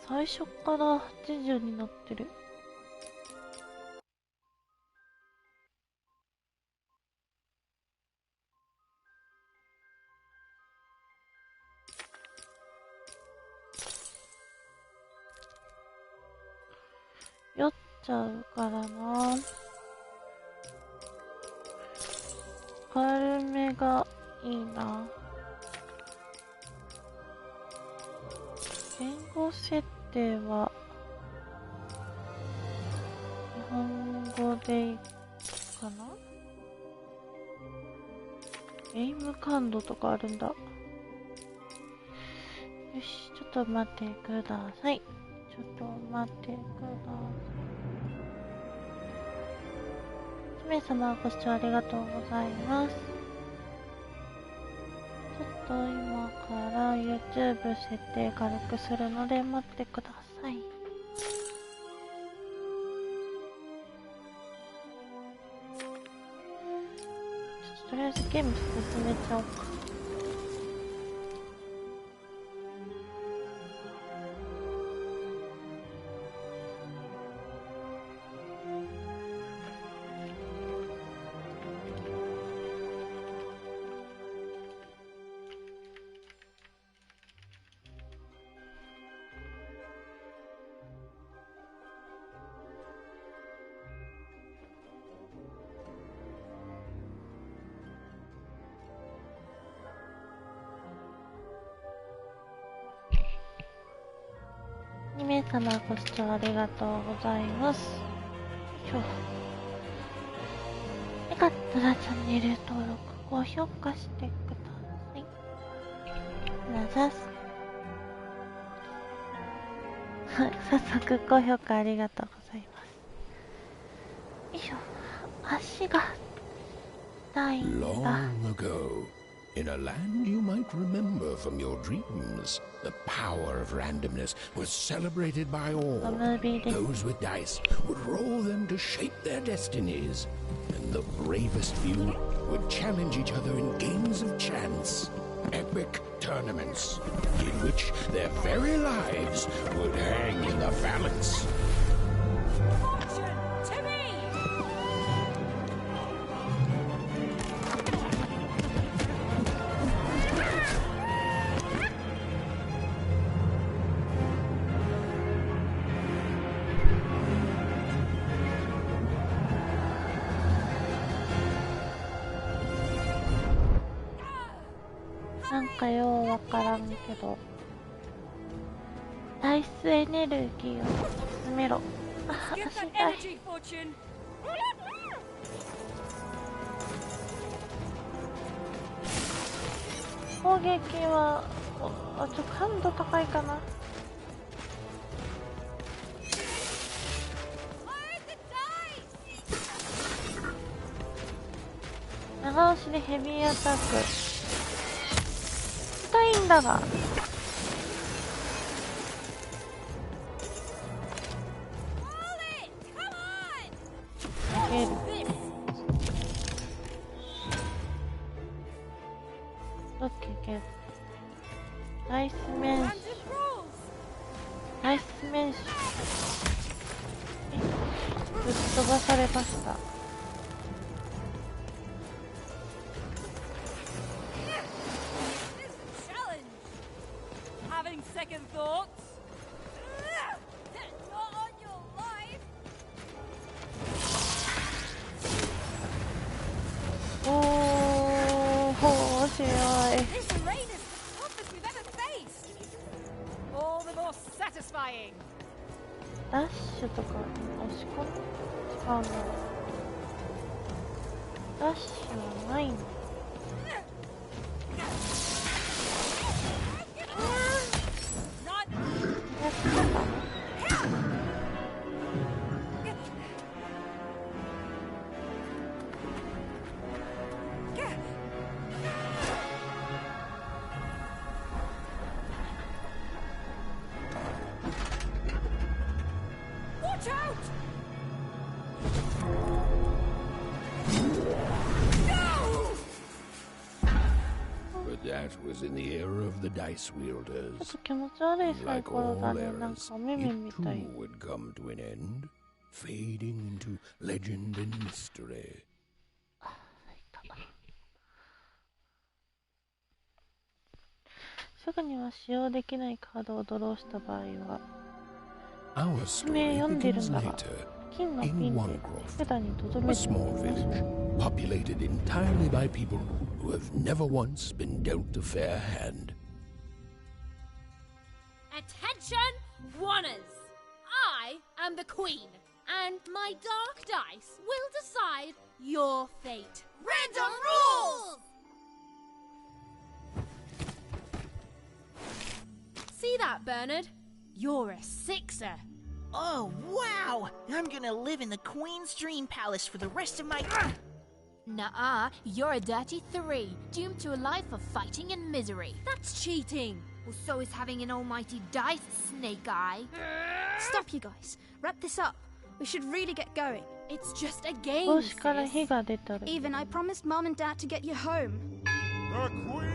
最初から80になってる。酔っちゃうからな。軽めがいいな。言語設定は日本語でいいかな。ゲーム感度とかあるんだ。よし、ちょっと待ってください。ちょっと待ってください。1名様ご視聴ありがとうございます。ちょっと今から YouTube 設定軽くするので待ってください。とりあえずゲーム進めちゃおうか。2名様ご視聴ありがとうございます。よかったらチャンネル登録、高評価してください。なざす。早速高評価ありがとうございます。よいしょ。足が痛いんだ。Long ago, in a land you might remember from your dreams, the power of randomness was celebrated by all. Those with dice would roll them to shape their destinies, and the bravest few would challenge each other in games of chance, epic tournaments, in which their very lives would hang in the balance.なんかようわからんけど、ダイスエネルギーを進めろ。あ、足痛い。攻撃は感度高いかな。長押しでヘビーアタック。痛いんだが。逃げる。どっけける。ダイスメンシュ。ダイスメンシュ。ぶっ飛ばされました。ダッシュとか押し込む？違うな。ダッシュはないの？やってたの？ That was in the era of the dice ちょっ wielders. と気持ち悪いサイ Like コロ all だね。なん eras, かお目目 it み too たい。 would come to an end, fading into legend and mystery. すぐには使用できないカードをドローした場合は、 Our 説明 story 読んでる begins んだが、 later 金のピ in ンで Wangrove, 手札にとど a めて small おきましょ village う。 populated entirely by people who have never once been dealt a fair hand. Attention, Wanners! I am the Queen, and my dark dice will decide your fate. Random rules! See that, Bernard? You're a sixer. Oh, wow! I'm gonna live in the Queen's Dream Palace for the rest of my... Nuh-uh, you're a dirty 3, doomed to a life of fighting and misery. That's cheating. Well, so is having an almighty dice, Snake Eye. Stop, you guys. Wrap this up. We should really get going. It's just a game, 帽子から sis. 火が出たる。 Even, I promised Mom and Dad to get you home. The Queen!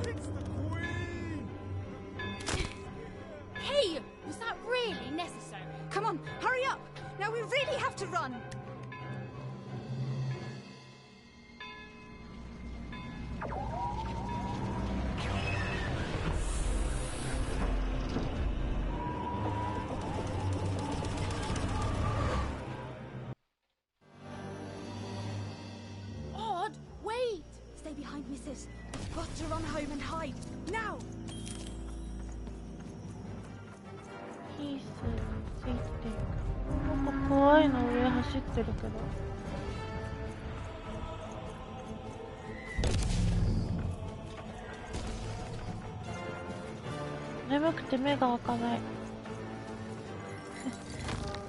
It's the Queen! Hey, was that really necessary? Come on, hurry up! Now we really have to run! Odd, wait. Stay behind me, sis. We've got to run home and hide. Now! ヒースについていく。なんか怖いの上走ってるけど。眠くて目が開かない。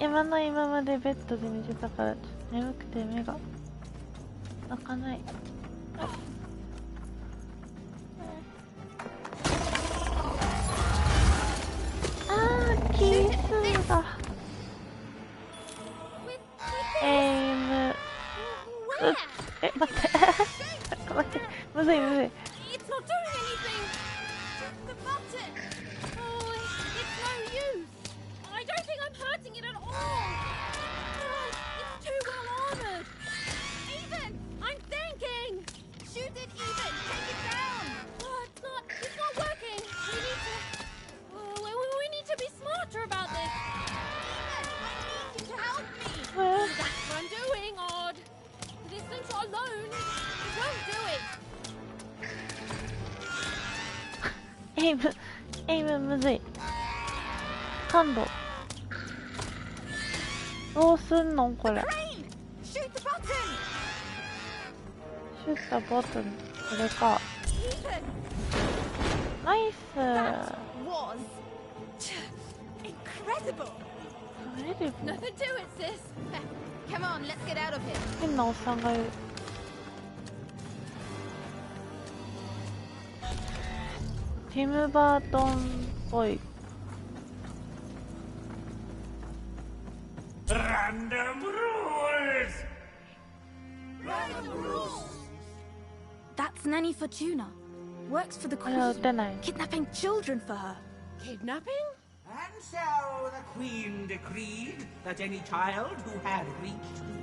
今の今までベッドで寝てたから眠くて目が開かない。キー数がエイム待って待ってむずいむずい It's not doing anything. The button. Oh, it's no use. I don't think I'm hurting it at all. Oh, it's too well armored. Ethan, I'm thinking. Shoot it, Ethan! Take it down! Oh, it's not working. We need to be smarter about this. Ethan, I need you to help me! That's what I'm doing, Odd. This slingshot alone won't do it. エイムむずい感度どうすんのこれ Crane! Shoot the button! シュッタボトンこれか Ethan! ナイス That was... incredible! 食べれる Nothing to it, sis. Come on, let's get out of here. 変なおっさんがいるティム・バートンっぽい Random rules! That's Nanny Fortuna. Works for the これは打 Queen. てない Kidnapping children for her. Kidnapping? And so the Queen decreed that any child who had reached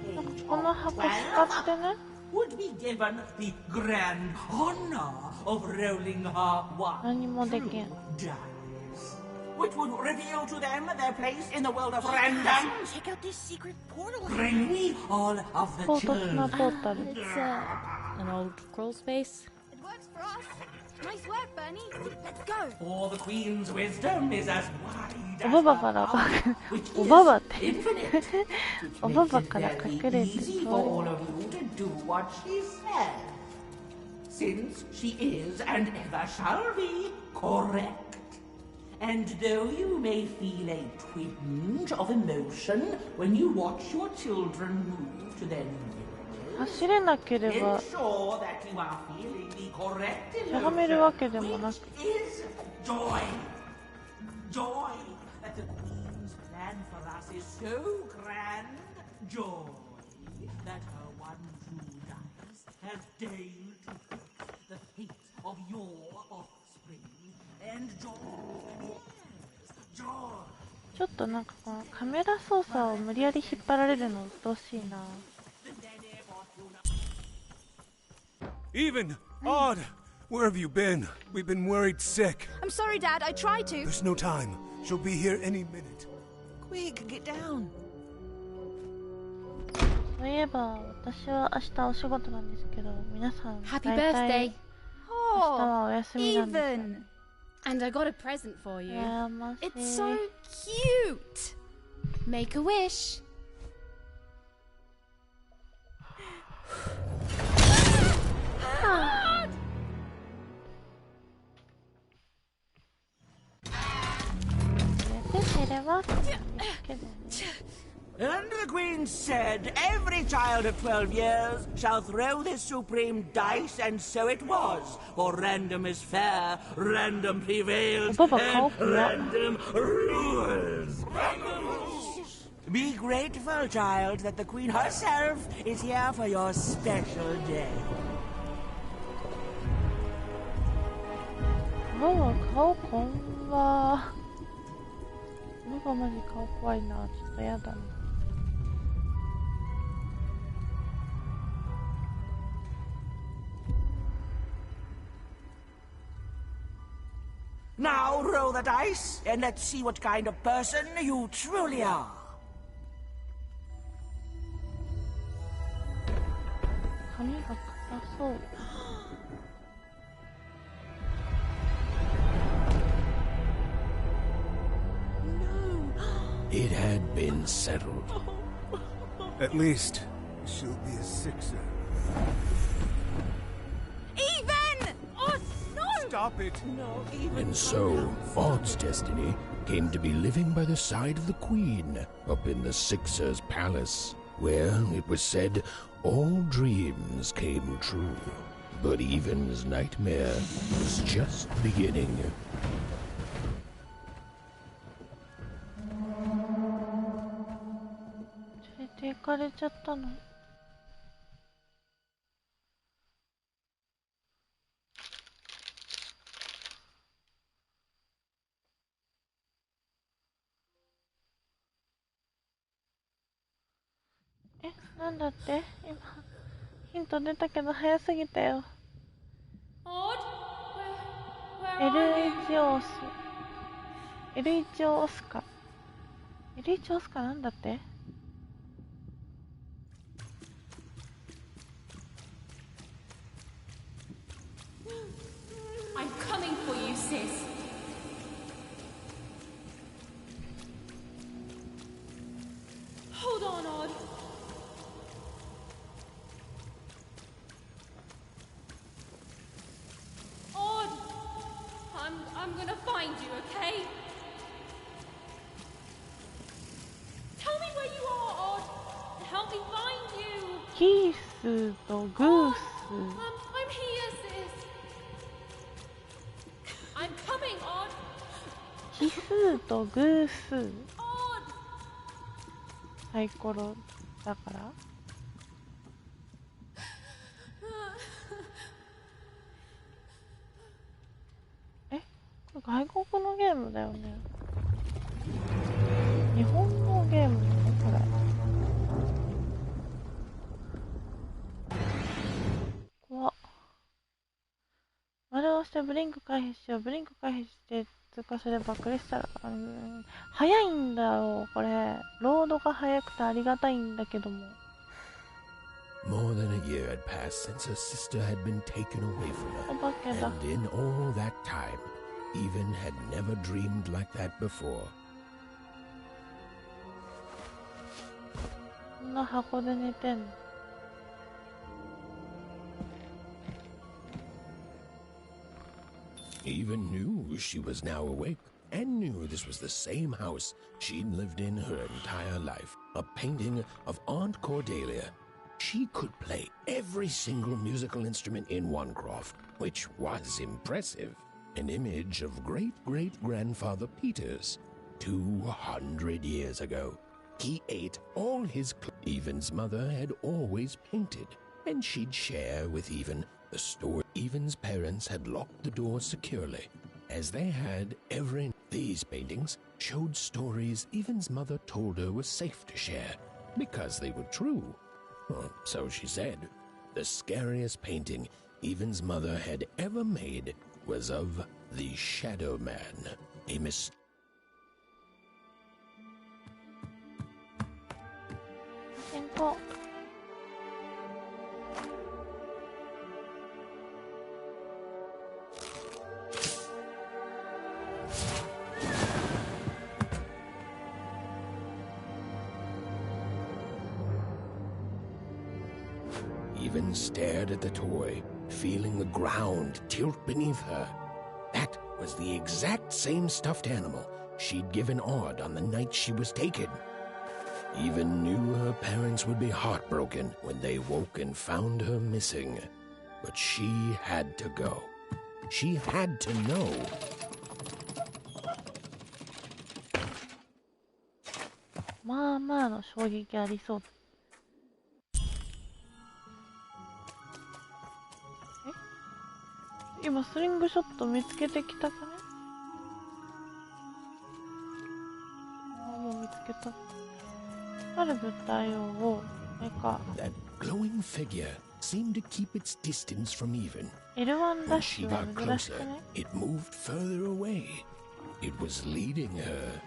the age この of 箱 12使ってね would be given the grand honor of rolling her one 何もできん dice, which would reveal to them their place in the world of random. Check out this secret portal. Bring me all of the 唐突な children. ポータル It's an old crawl space. It works for us. Nice work, Bernie. Let's go. For the Queen's wisdom is as wide お as ばば her から power, which おばばっ is て infinite, which おば makes ば it から very 隠れて easy 通 for り all of you to do what she says, since she is and ever shall be correct. And though you may feel a twinge of emotion when you watch your children move to their new 走れなければ ensure that you are feeling the correct しゃがめるわけでもなく which is joy. Joy that the Queen's plan for us is so grand. Joy that her one true dice has deigned to put the fate of ちょっとなんかこのカメラ操作を無理やり引っ張られるの鬱陶しいな。Even! Odd! Where have you been? We've been worried sick. I'm sorry, Dad. I tried to. There's no time. She'll be here any minute. Quick, get down. そういえば私は明日お仕事なんですけど、皆さん Happy 大体 birthday. 明日はお休みなんですよ。 Even. And I got a present for you. 羨ましい。 It's so cute. Make a wish. And the Queen said, every child of 12 years shall throw this supreme dice, and so it was. For random is fair, random prevails, and random rules. Be grateful, child, that the Queen herself is here for your special day. もう顔こんは。目がマジ顔怖いな。ちょっとやだな。Now roll the dice, and let's see what kind of person you truly are. 髪が硬そう。It had been settled. At least, she'll be a sixer. Even! Oh, no! Stop it! No, even And so, Odd's destiny came to be living by the side of the Queen up in the Sixer's palace, where, it was said, all dreams came true. But Even's nightmare was just beginning. 連れて行かれちゃったの。え、なんだって？今ヒント出たけど早すぎたよ。LH オス。LH オスカ。LH オスカなんだって？ I'm coming for you, sis. Hold on, Odd. Odd! I'm gonna find you, okay? Tell me where you are, Odd! Help me find you! キースとグース。 I'm here, sis! I'm coming, Odd! 奇数と偶数。 Odd! サイコロだから。え、これ外国のゲームだよね。日本のゲームなのこれ。怖っ。丸を押してブリンク回避しよう。ブリンク回避して通過すればクリスタル。早いんだよこれ。ロードが早くてありがたいんだけども。 More than a year had passed since her sister had been taken away from her. お化けだ。 And in all that time, Even had never dreamed like that before. こんな箱で寝てんの。 Even knew she was now awake, and knew this was the same house she'd lived in her entire life. A painting of Aunt Cordelia. She could play every single musical instrument in Onecroft, which was impressive. An image of great-great-grandfather Peters, 200 years ago. He ate all his Even's mother had always painted, and she'd share with Even the store. Even's parents had locked the door securely, as they had every... These paintings showed stories Evan's mother told her was safe to share, because they were true. Well, so she said. The scariest painting Evan's mother had ever made was of the Shadow Man, a mysterious... 健康 Even stared at the toy, feeling the ground tilt beneath her. That was the exact same stuffed animal she'd given Odd on the night she was taken. Even knew her parents would be heartbroken when they woke and found her missing. But she had to go. She had to know. まあまあの衝撃ありそう。今スリングショット見つけてきたかね。あ、もう見つけた。光る物体をあれか。That glowing figure seemed to keep its distance from Even. L1 ダッ When シ she ュは got 珍し closer, くね。 it moved further away. It was leading her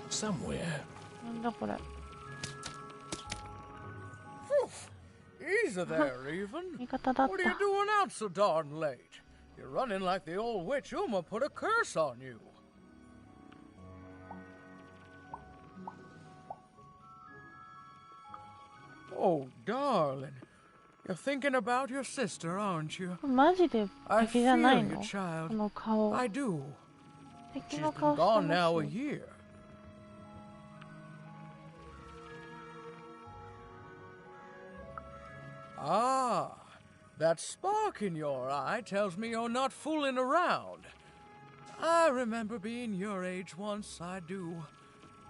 somewhere. なんだこれ。Easy there, Even. 味方だっ What are you た。 doing out so darn late? You're running like the old witch Uma put a curse on you. Oh, darling. You're thinking about your sister, aren't you? マジで I 敵じゃない feel の you, child. この顔。 I do. 敵 She's の been 顔して gone ま now す a よ。 year. Ah, that spark in your eye tells me you're not fooling around. I remember being your age once, I do.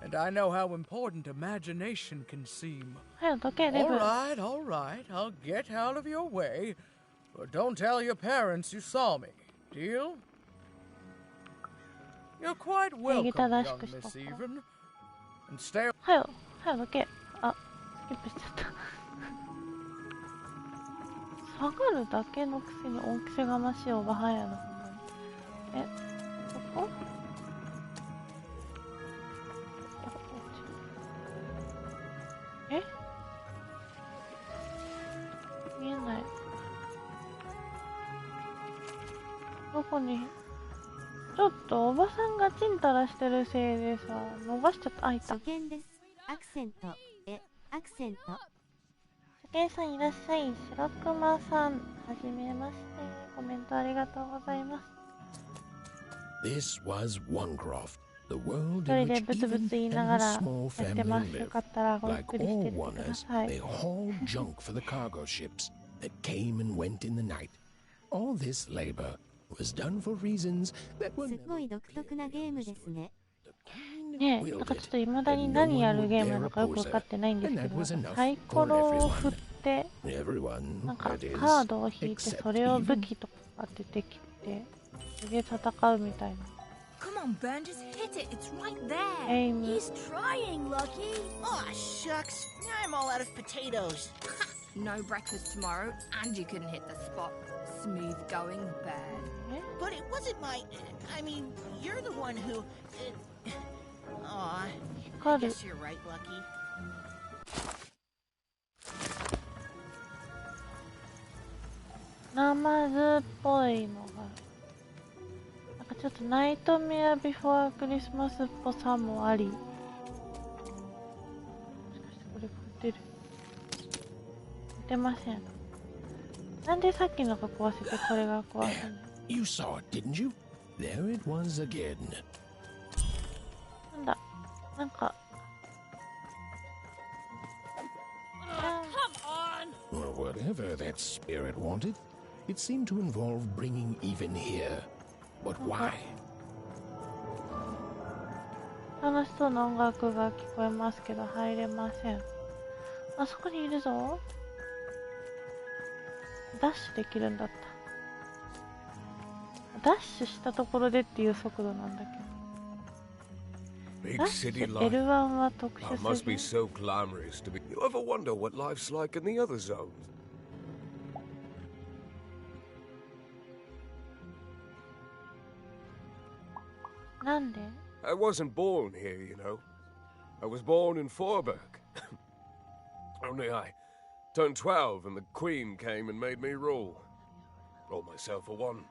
And I know how important imagination can seem. 早くどけ、レブ。 All right, I'll get out of your way. But don't tell your parents you saw me. Deal? You're quite welcome, young Miss Even. And stay... 早くどけ。あ、スキップしちゃった。下がるだけのくせに大きせがましいおばはんやな、ほんまに。え、ここ？え？見えない。どこに？ちょっとおばさんがチンタラしてるせいでさ、逃しちゃった。あ、いた。初見です。アクセント。アクセント。初見さんいらっしゃい。白熊さん、はじめまして。コメントありがとうございます。This was Onecroft, the world 一 in 人で which ブツブ Even ツ言い and なが her ら small やって family ます。よ lived. かったらごゆっ Like くりして all ってくだ Oners, さい。 they hauled junk for the cargo ships that came and went in the night. All this labor was done for reasons that were すごい独特なゲームですね。ねえ、なんかちょっと未だに何やるゲームなのかよく分かってないんですけど、サイコロを振って、なんかカードを引いてそれを武器とか出てきて、すげえ戦うみたいな。Come on, Ben, just hit it. It's right there. Aim. He's trying, Lucky. Aw, shucks. Now I'm all out of potatoes. No breakfast tomorrow, and you couldn't hit the spot. Smooth going, Ben. But it wasn't my... I mean, you're the one who... Aw, I guess you're right, Lucky. ナマズっぽいのが、なんかちょっとナイトメアビフォークリスマスっぽさもあり。もしかしてこれ打てる？打てません。なんでさっきのが壊せてこれが壊せない？ You saw it, didn't you? There it was again. なんだ、なんか。Well, whatever that spirit wanted, it seemed to involve bringing Even here. But why? 楽しそうな音楽が聞こえますけど入れません。あそこにいるぞ。ダッシュできるんだった。ダッシュしたところでっていう速度なんだけど。Big ダッシ city ュ life. L1 は特 Oh, 殊 must すぎ be る。 so glamorous to be. You ever wonder what life's like in the other zones? なんで？ I wasn't born here, you know. I was born in Forberg. Only I turned 12 and the Queen came and made me rule. Roll myself a one.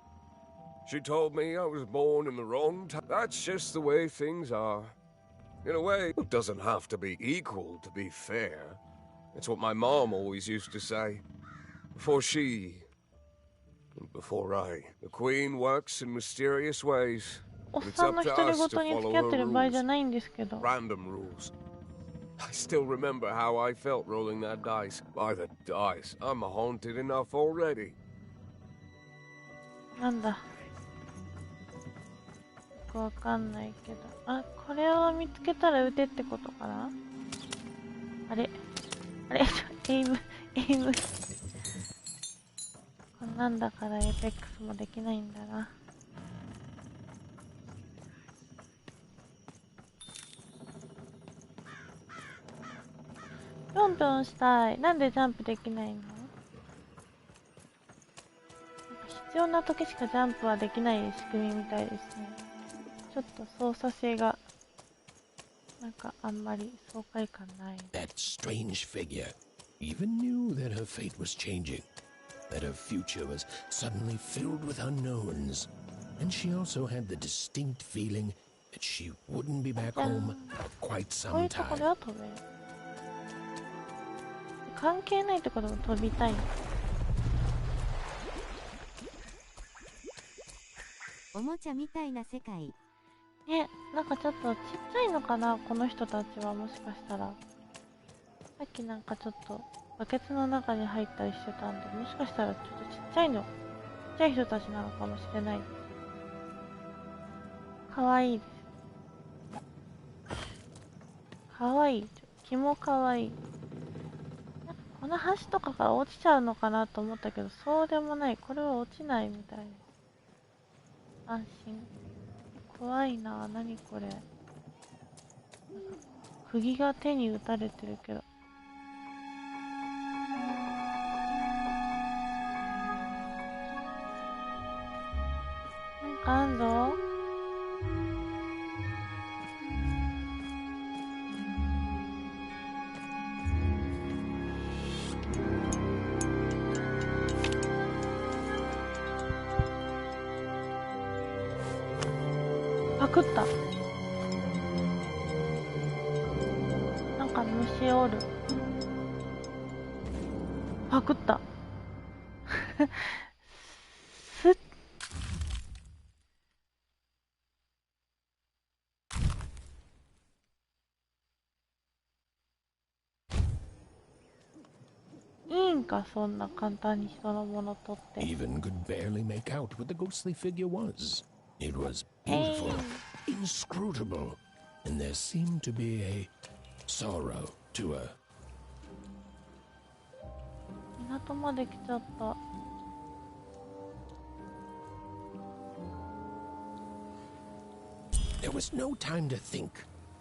She told me I was born in the wrong time. That's just the way things are. In a way, it doesn't have to be equal to be fair. It's what my mom always used to say. Before she... Before I. The Queen works in mysterious ways. おっさんの独り言に付き合ってる場合じゃないんですけど。 Random rules. I still remember how I felt rolling that dice. By the dice, I'm haunted enough already. なんだ。よくわかんないけど。あ、これを見つけたら撃てってことかな？あれエイム。こんなんだからエペックスもできないんだな。ぴょんぴょんしたい。なんでジャンプできないの？必要な時しかジャンプはできない仕組みみたいですね。ちょっと操作性がなんかあんまり爽快感ない。 That strange figure even knew that her fate was changing, that her future was suddenly filled with unknowns, and she also had the distinct feeling that she wouldn't be back home for quite こうい some うとこ time. ろは飛べる。関係ないところでも飛びたい。おもちゃみたいな世界。ね、なんかちょっとちっちゃいのかな、この人たちは。もしかしたらさっきなんかちょっとバケツの中に入ったりしてたんで、もしかしたらちょっとちっちゃい人たちなのかもしれないです。かわいいです。かわいい。気もかわいい。なんかこの橋とかから落ちちゃうのかなと思ったけど、そうでもない。これは落ちないみたいです。安心。怖いな。何これ。なんか釘が手に打たれてるけど。なんかあんぞ。パクった。なんか虫おる。パクった。すっ。いいんか、そんな簡単に人のもの取って。 Even could barely make out what the ghostly figure was. It was beautiful, inscrutable, and there seemed to be a sorrow to her. 港まで来ちゃった。 There was no time to think.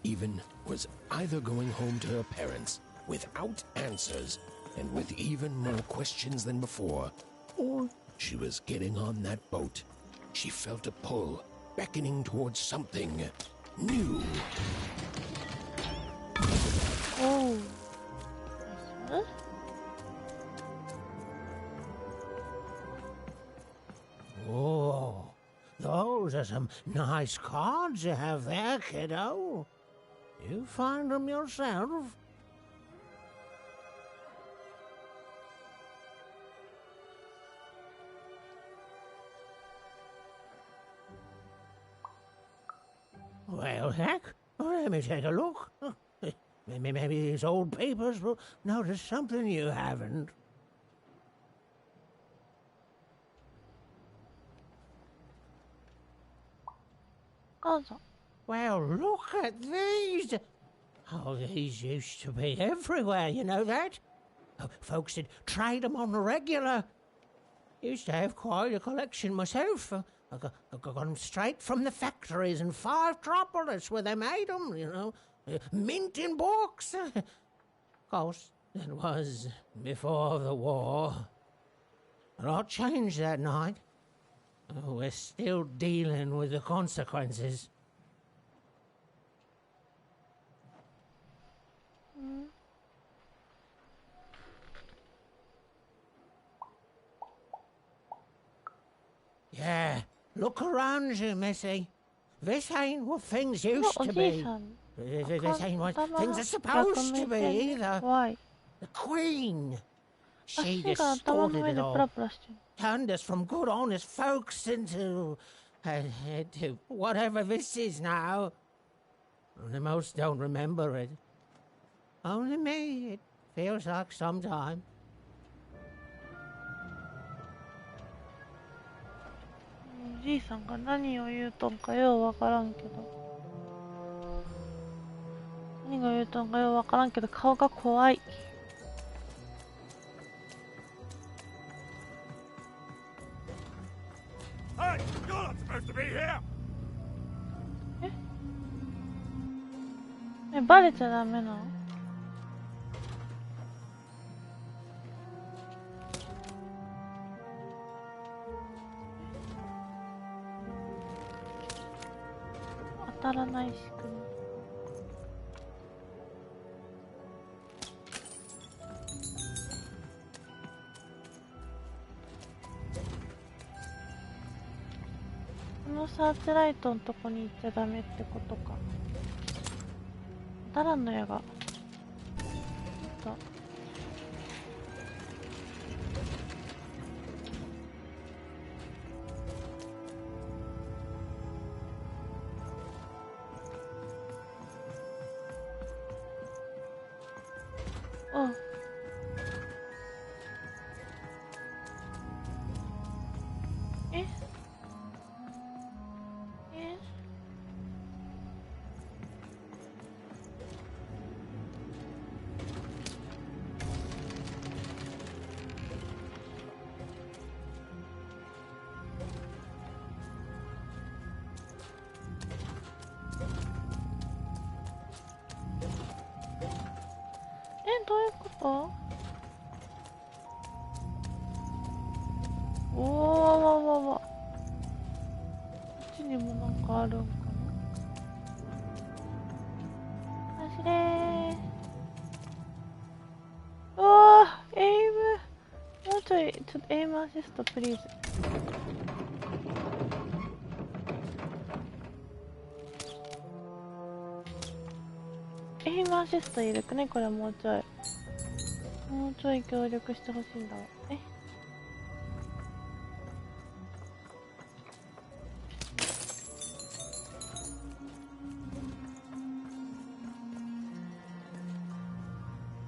Even was either going home to her parents without answers and with even more questions than before, or she was getting on that boat. She felt a pull, beckoning towards something new. Oh. Huh? Oh, those are some nice cards you have there, kiddo. You find them yourself? Well, heck, let me take a look. Maybe these old papers will notice something you haven't. Well, look at these. Oh, these used to be everywhere, you know that? Oh, folks would trade them on the regular. Used to have quite a collection myself. I got them straight from the factories in 5 Tropolis where they made them, you know. Mint in books. Of course, that was before the war. A lot changed that night. We're still dealing with the consequences. Yeah, look around you, Missy. This ain't what things used to be. This ain't what things are supposed to be either. Why? The Queen. She distorted it all. Turned us from good, honest folks into whatever this is now. Only most don't remember it. Only me, it feels like sometime. おじいさんが何を言うとんかようわからんけど。何が言うとんかようわからんけど、顔が怖い。Hey, you're not supposed to be here. バレちゃダメなの？当たらない仕組み。このサーチライトのとこに行っちゃダメってことか。当たらんのやが。どういうこと？おーわわわわ。こっちにもなんかあるんかな。走れー。おー、エイム。もうちょい、ちょっとエイムアシストプリーズ。エイムアシストいるくね、これもうちょい。もうちょい協力してほしいんだわ。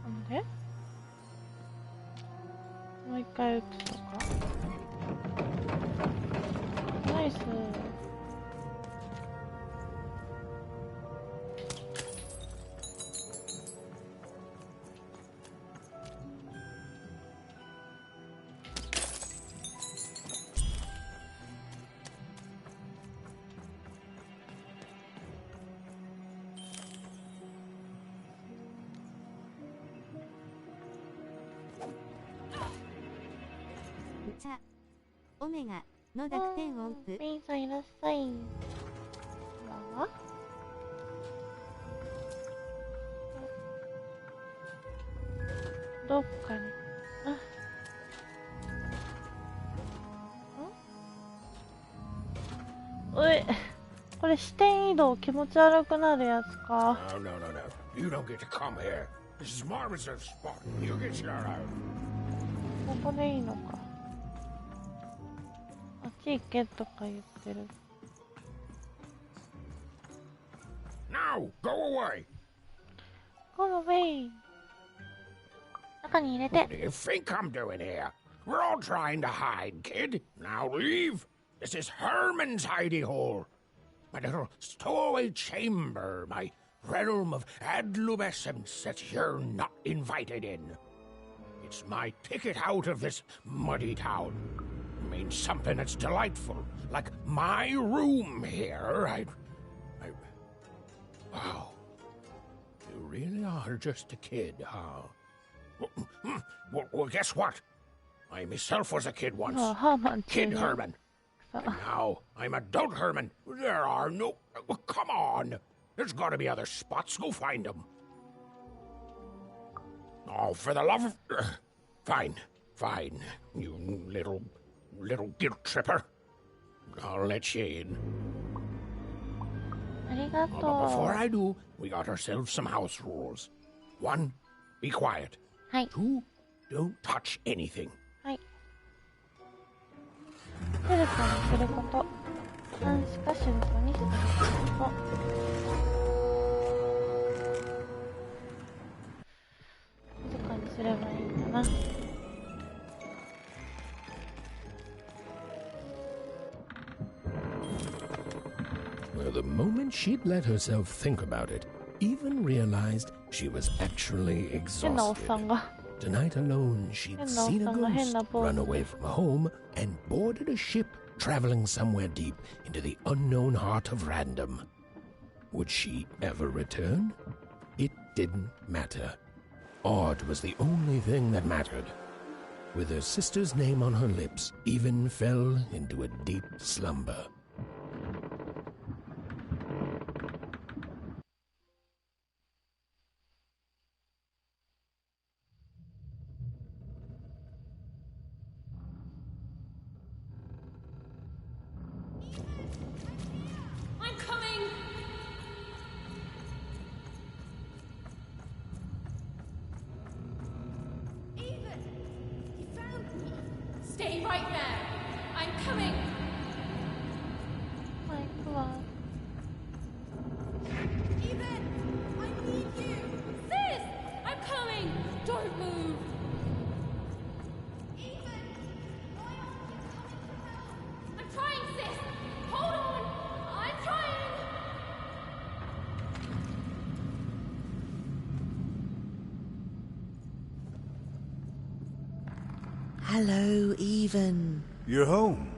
なんで？もう一回打つとか。ナイス。オメガの濁点音符。ピンさんいらっしゃい。こんばんは。どっかに。うえ、これ視点移動気持ち悪くなるやつか。No, no, no, no. You don't get to come here. This is Marvin's spot. You get your out. ここでいいのか。あっち行けとか言ってる。Now, go away. Go away. 中に入れて。What do you think I'm doing here? We're all trying to hide, kid. Now leave. This is Herman's hidey hole. My little stowaway chamber, my realm of adlubescence that you're not invited in. It's my ticket out of this muddy town. mean something that's delightful, like my room here. Wow. You really are just a kid, huh? Well, guess what? I myself was a kid once. Kid Herman. And now I'm adult Herman. There are no... Come on. There's got to be other spots. Go find them. Oh, for the love of... Fine. You little guilt tripper. I'll let you in. But before I do, we got ourselves some house rules. 1, be quiet. 2, don't touch anything. シルコにすること。監視かシルコにすること。静かにすればいいんだな。Well, the moment she'd let herself think about it, even realized she was actually exhausted. Tonight alone, she'd seen a ghost run away from home and boarded a ship traveling somewhere deep into the unknown heart of Random. Would she ever return? It didn't matter. Odd was the only thing that mattered. With her sister's name on her lips, Even fell into a deep slumber. Stay right there. I'm coming. My God. Even, I need you. Sis, I'm coming. Don't move. Even, why aren't you coming to help? I'm trying, sis. Hold on. I'm trying. Hello, Even. You're home.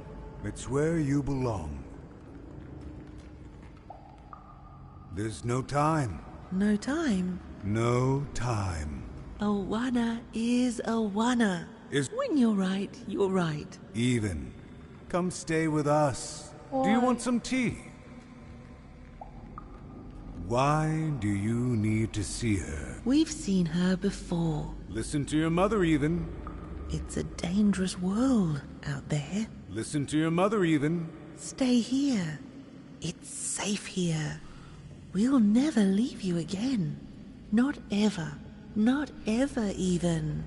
It's where you belong. There's no time. No time? No time. A wanna is a wanna. When you're right, you're right. Even. Come stay with us. Do you want some tea? Why do you need to see her? We've seen her before. Listen to your mother, Even. It's a dangerous world out there. Listen to your mother, Even. Stay here. It's safe here. We'll never leave you again. Not ever. Not ever, Even.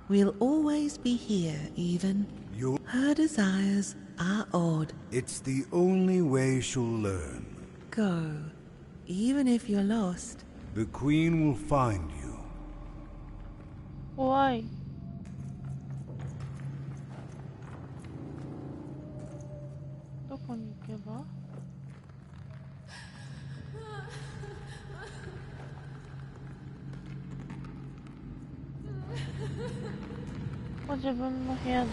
We'll always be here, Even. Her desires are odd. It's the only way she'll learn. Go. Even if you're lost. The Queen will find you. Why? Where 自分の部屋だよ。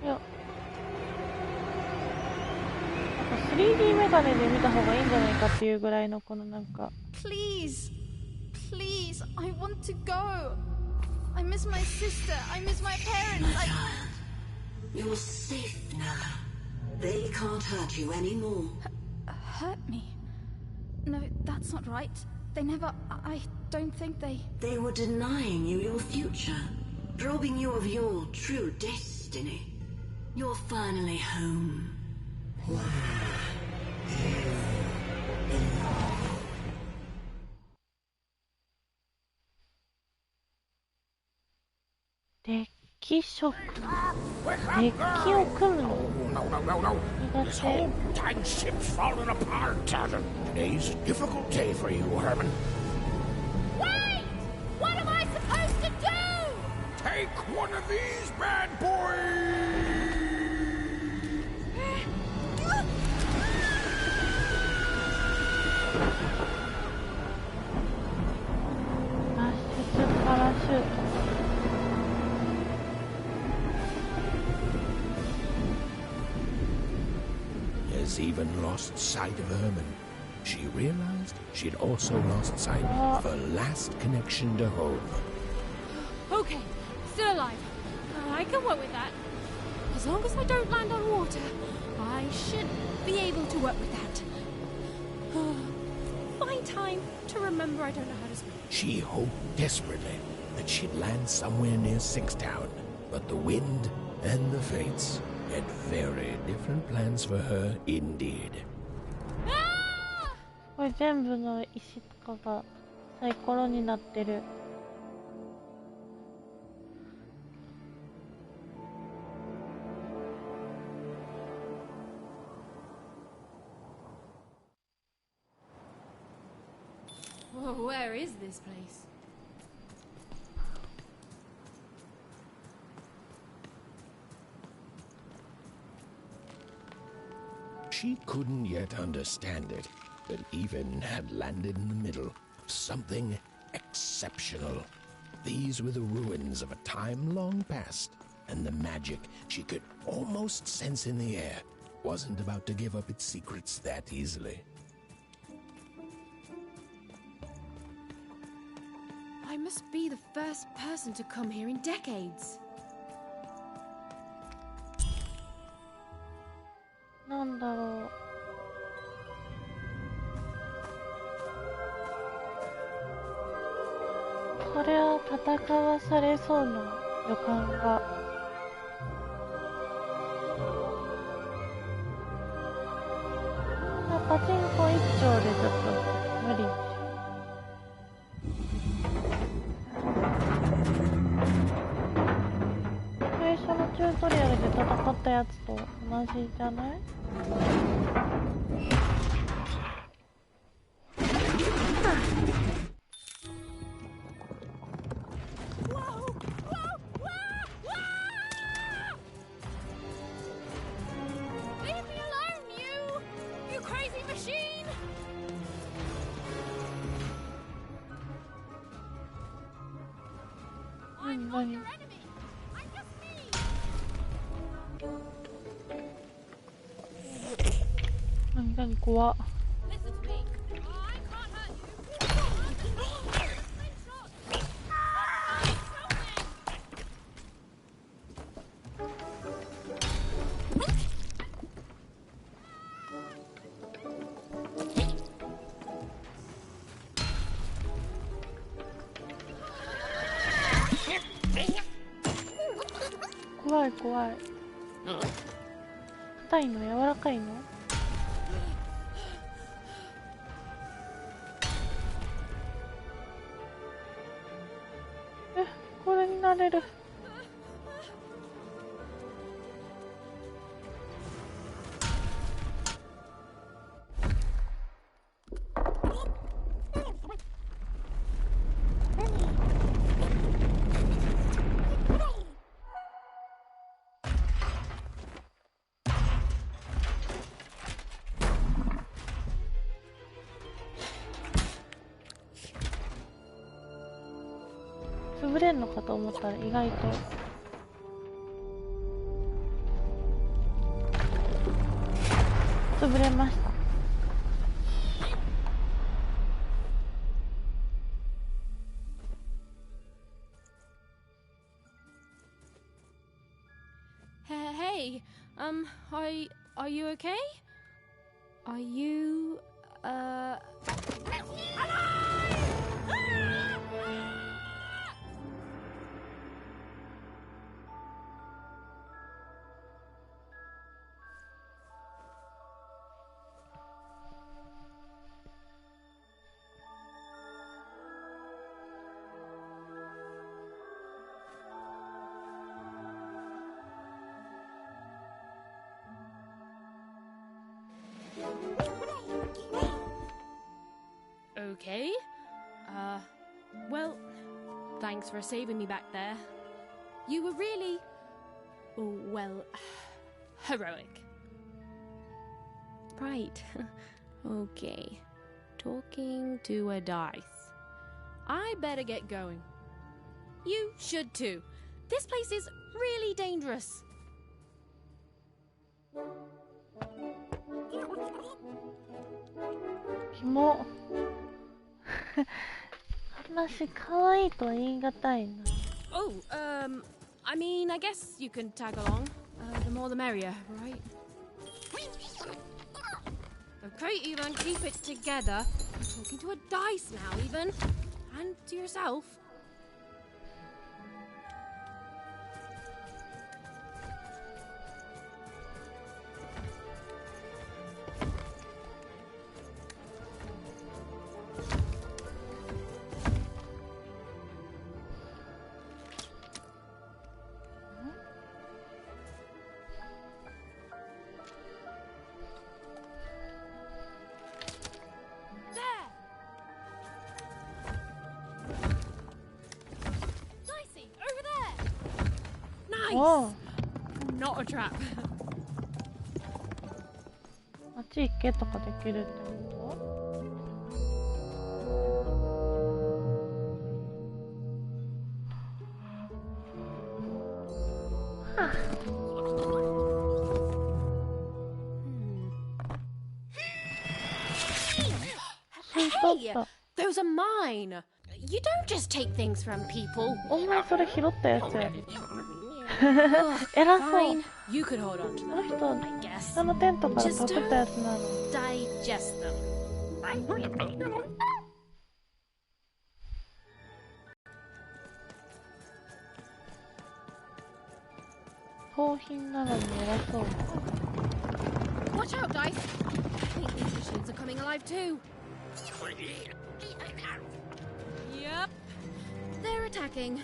いや、なんか 3D メガネで見た方がいいんじゃないかっていうぐらいのこのなんか。Please, please, I want to go. I miss my sister. I miss my parents. You're safe now. They can't hurt you anymore. Hurt me? No, that's not right. They never... I don't think they... They were denying you your future, robbing you of your true destiny. You're finally home. Deck 食。デッキを組むの。苦手。 Time ship's falling apart. Today's a difficult day for you, Herman. Wait! What am I supposed to do? Take one of these bad boys. She's even lost sight of Herman. She realized she'd also lost sight of her last connection to home. Okay, still alive. I can work with that. As long as I don't land on water, I should be able to work with that. Find time to remember I don't know how to swim. She hoped desperately that she'd land somewhere near Sixtown, but the wind and the fates had very different plans for her indeed. これ全部の石とかがサイコロになってる。Where is this place? She couldn't yet understand it, but even had landed in the middle of something exceptional. These were the ruins of a time long past, and the magic she could almost sense in the air wasn't about to give up its secrets that easily. I must be the first person to come here in decades. なんだろう。これは戦わされそうな予感が。パチンコ一丁でちょっと無理。最初のチュートリアルで戦ったやつと同じじゃない？何怖っ。怖い怖い。硬いの？柔らかいの？これになれる。潰れんのかと思ったら意外と潰れました。Hey, are you okay? Are you okay? Well, thanks for saving me back there. You were really, well, heroic. Right. Okay. Talking to a dice. I better get going. You should too. This place is really dangerous. キモ。話可愛いとは言い難いな。Oh, I mean, I guess you can tag along. The more the merrier, right? Okay, Ethan, keep it together. You're talking to a dice now, Ethan. And to yourself. Oh. Not a trap. あっち行けとかできるってこと？ Hey, those are mine. You don't just take things from people. お前それ拾ったやつや。偉そう。You could hold on to them. この人、人のテントからパクったやつなの。Digest them. 盗品なのに偉そう。Watch out, dice. I think these machines are coming alive too. Yep. They're attacking.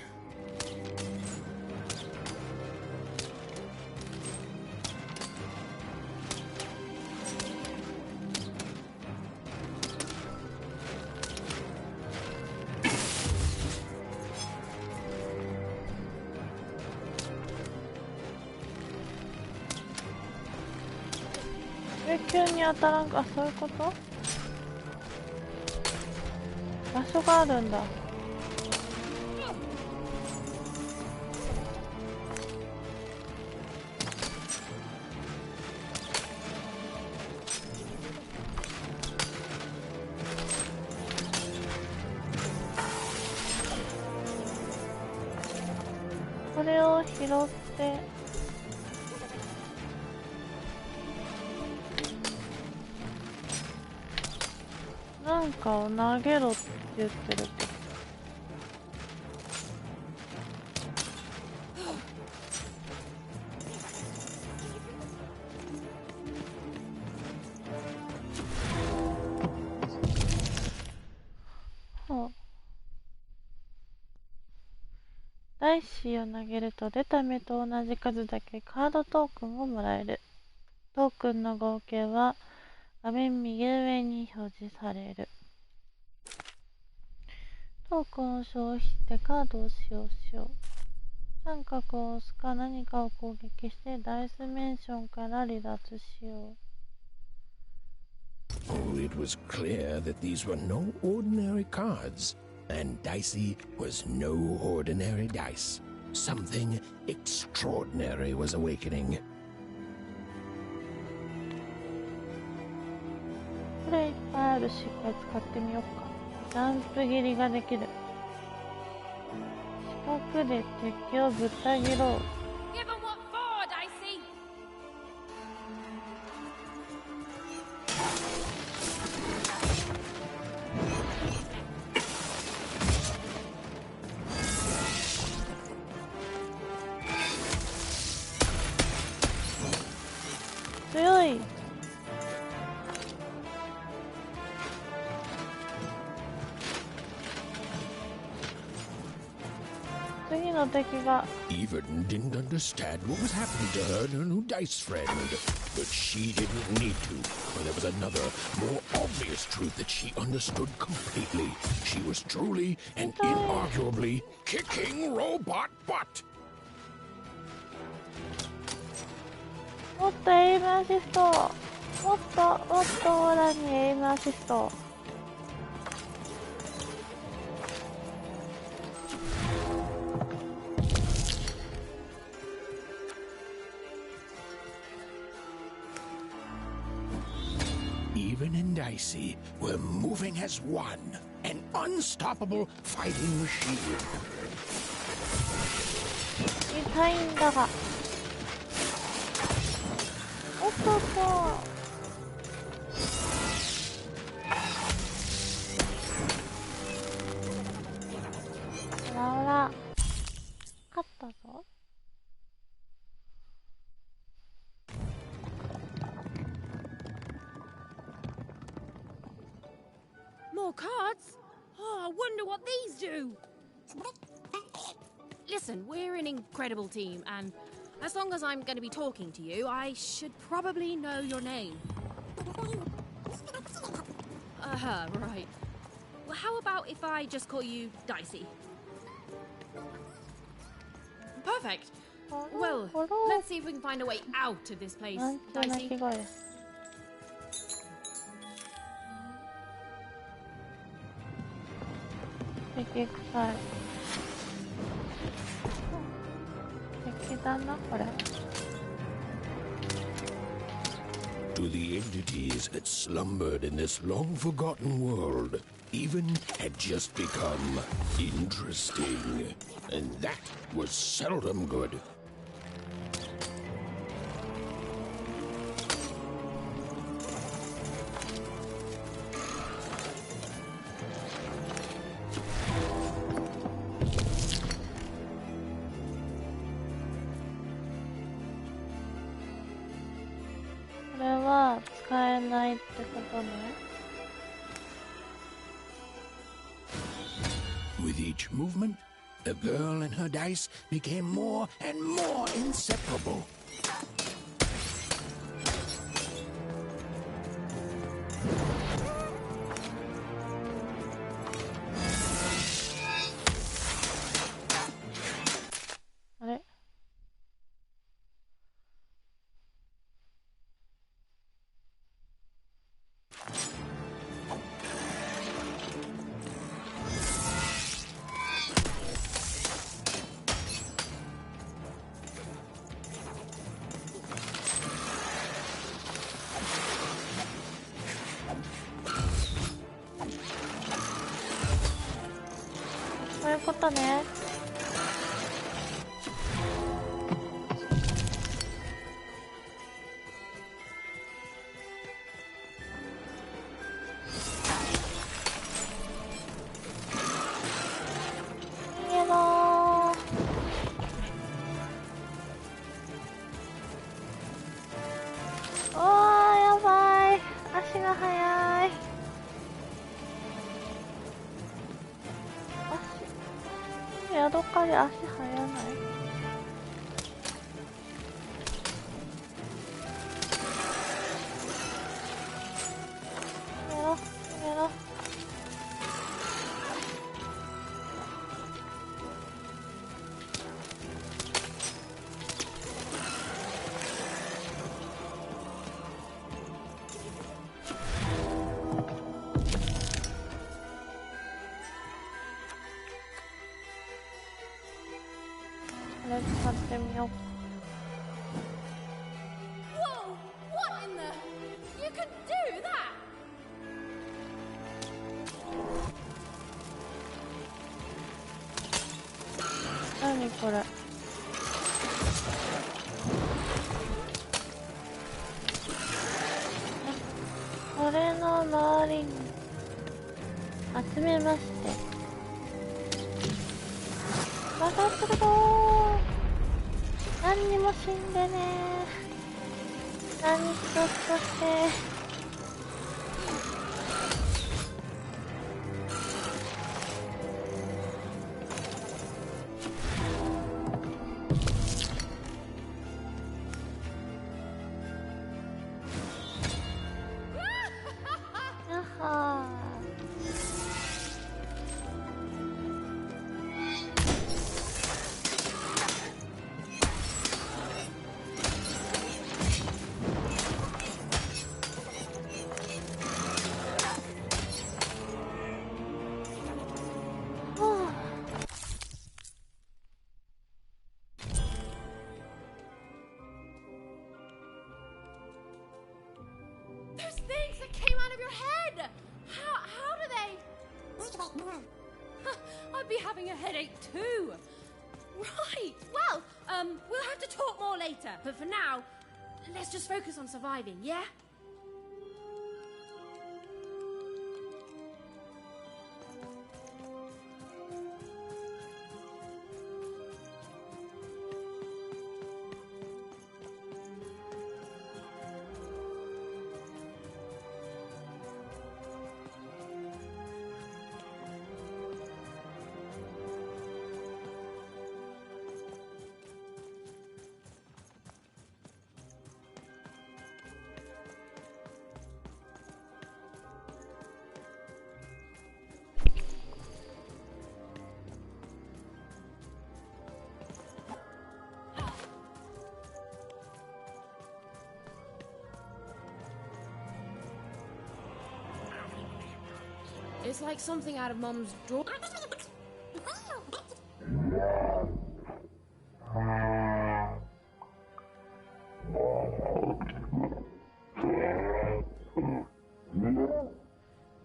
え、急に当たらんか、あ、そういうこと？場所があるんだ。これを拾ってなんかを投げろって言ってる。ダイシーを投げると出た目と同じ数だけカードトークンをもらえる。トークンの合計は画面右上に表示される。トークンを消費してカードを使用しよう。三角を押すか何かを攻撃してダイスメンションから離脱しよう。Oh, it was clear that these were no ordinary cards, and Dicey was no ordinary dice. Something extraordinary was awakening. これいっぱいあるし、これ使ってみようか。ジャンプ切りができる。四角で敵をぶった切ろう。強い。次の敵が。Even didn't understand what was happening to her and her new dice friend, but she didn't need to. For there was another, more obvious truth that she understood completely. She was truly and inarguably kicking robot butt. もっとエイムアシスト。もっとオラにエイムアシスト。Even Raven and Dicey were moving as one, an unstoppable fighting machine. 痛いんだが。おっとっと。ほらほら。勝ったぞ。More cards? Oh, I wonder what these do. Listen, we're an incredible team, and as long as I'm going to be talking to you, I should probably know your name. Right. Well, how about if I just call you Dicey? Perfect. Well, let's see if we can find a way out of this place, Dicey. To the entities that slumbered in this long-forgotten world, even had just become interesting. And that was seldom good. With each movement, the girl and her dice became more and more inseparable. Whoa! What in the... You could do that! What?これの周りに集めまして爆発するぞー。何にも死んでねー。何一つとして your head. How do they? I'd be having a headache too. Right. Well, we'll have to talk more later. But for now, let's just focus on surviving, yeah? It's like something out of Mom's drawer.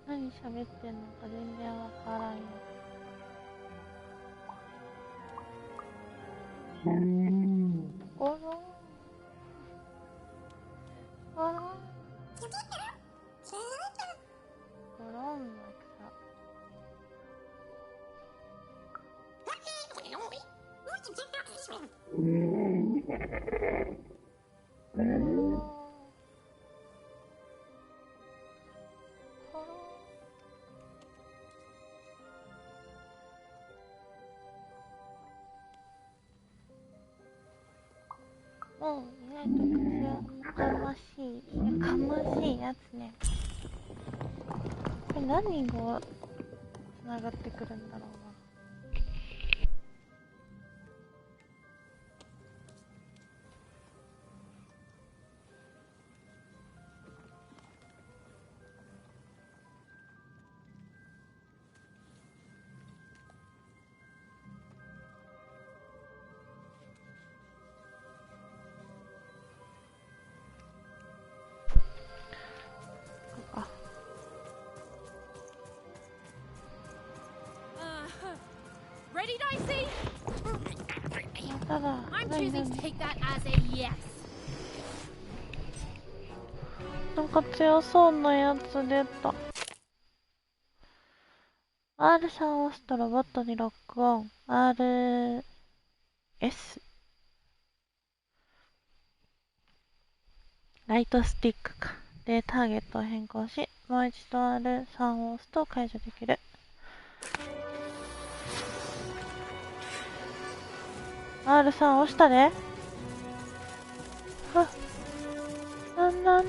何喋ってんのか全然わからんよ。ゴロンゴロンゴロンの草。もう意外と口はかましいやつね。これ何が繋がってくるんだろうな。Ready, Dicey? I'm choosing to take that as a yes. なんか強そうなやつ出た。R3 を押すとロボットにロックオン。RS。ライトスティックか。で、ターゲットを変更し、もう一度 R3 を押すと解除できる。R3 押したで。はっ。なん。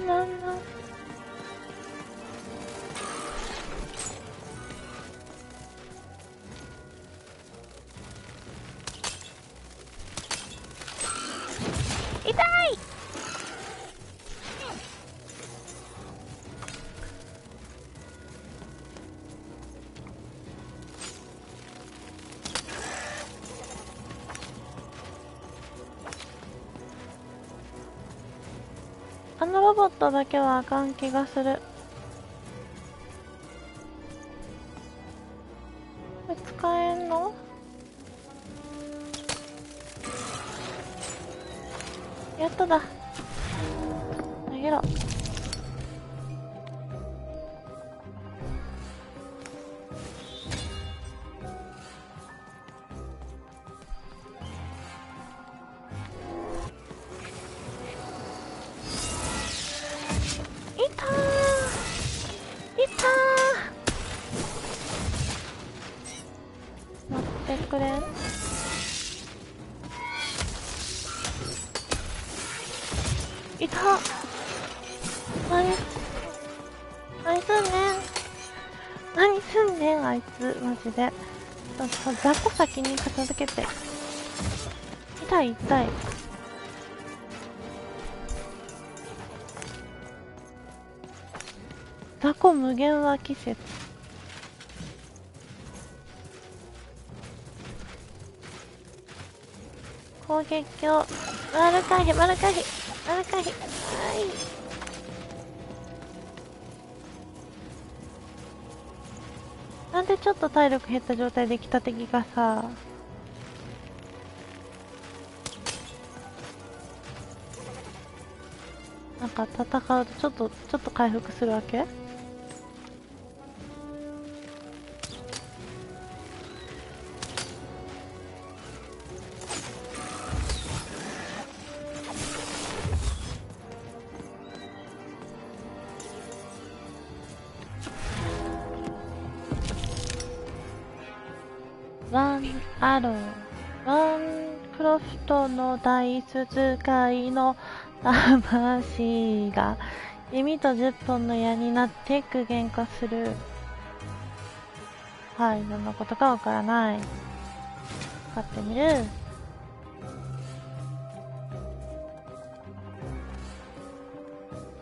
痛い。あのロボットだけはあかん気がする。これ使えんの？やっとだ。投げろ。で雑魚先に片付けて。痛い。雑魚無限は季節。攻撃を丸回避。はい。なんでちょっと体力減った状態で来た敵がさ、なんか戦うとちょっと回復するわけ？ワンアロー、ワンクロフトのダイス使いの魂が弓と10本の矢になって具現化する。はい、どんなことかわからない。使ってみる。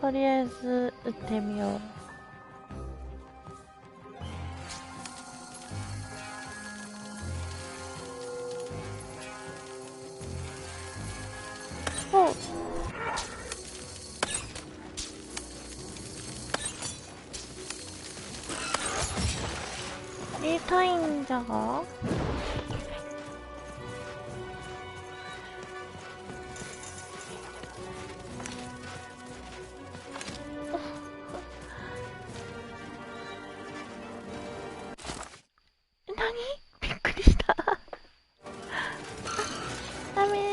とりあえず撃ってみよう。おっ、痛いんじゃが？何？びっくりした。ダメー。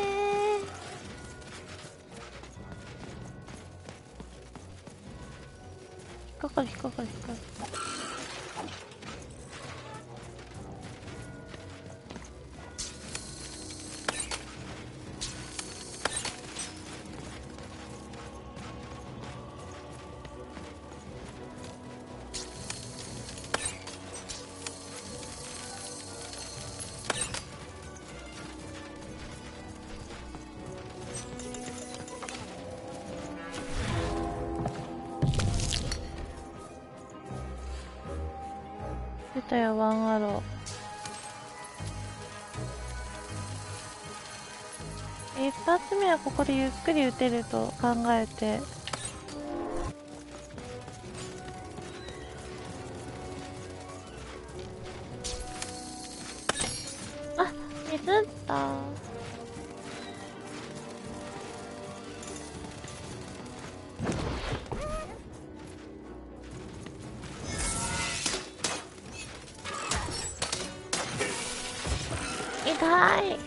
引っかかる。出たよ、ワンアロー。一発目はここでゆっくり撃てると考えて、あ、ミスった。痛い。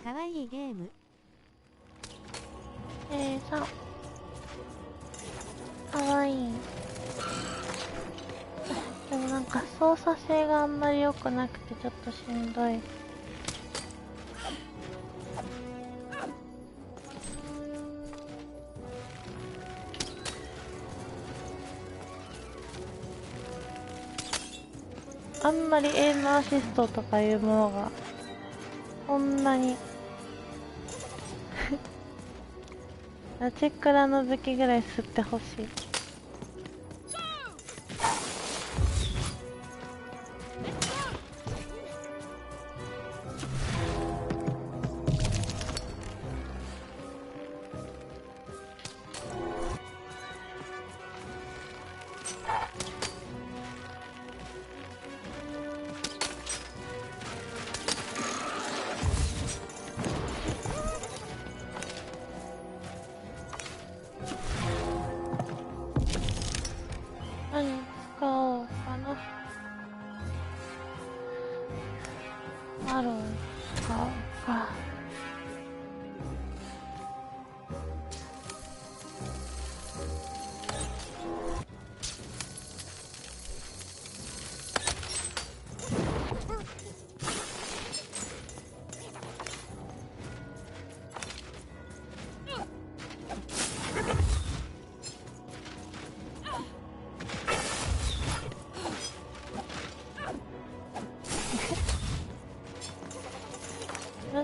かわいいゲーム。さかわいい。でもなんか操作性があんまり良くなくてちょっとしんどい。あんまりエイムアシストとかいうものがこんなにラチェクラの武器ぐらい吸ってほしい。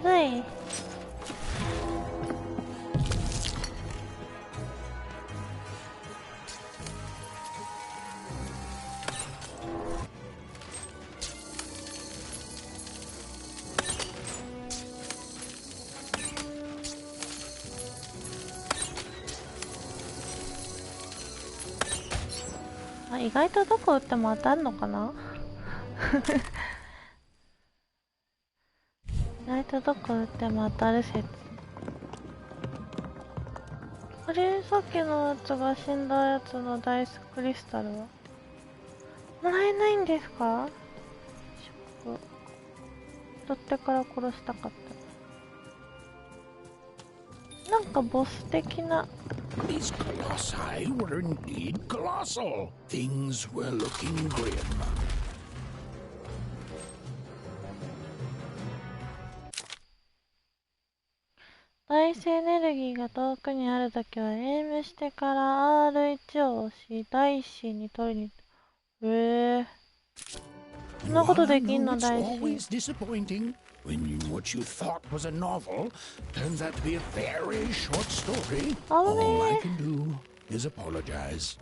ずい。意外とどこ打っても当たるのかな意外とどこ打っても当たる説。あれ、さっきのやつが死んだやつのダイスクリスタルはもらえないんですか？ショック。取ってから殺したかった。なんかボス的な。These colossi were indeed colossal. Things were looking grim. ダイスエネルギーが遠くにあるときはエイムしてから R1 を押し、ダイシーに取りに。そんなことできんの？ダイシー。When what you thought was a novel turns out to be a very short story, all I can do is apologize.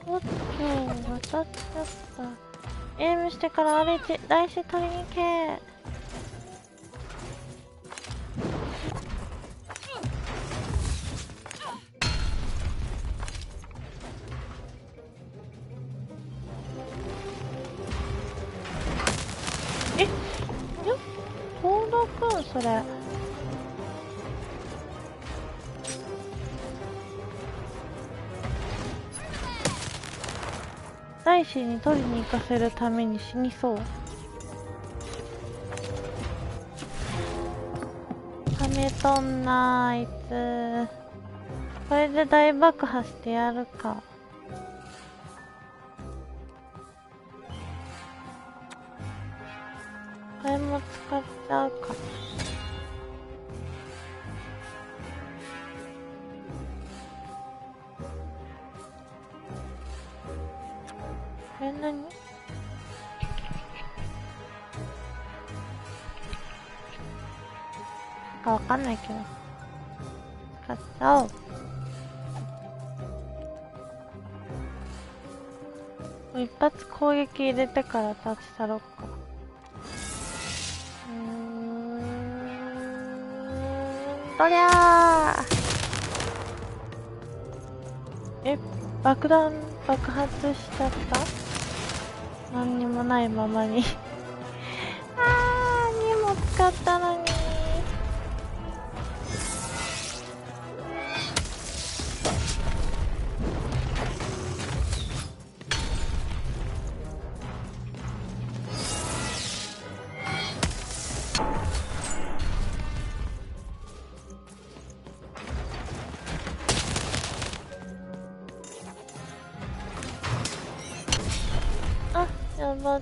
What? 渡っちゃった。エイムしてからR1、ダイシー取りに行け。それダイシーに取りに行かせるために死にそう。ためとんなあいつ。これで大爆破してやるか。これも使っちゃうか。これ何？かわかんないけど使っちゃおう。一発攻撃入れてから立ち去ろうか。そりゃー。爆弾爆発しちゃった？何にもないままにあー、にも使ったのに。やば。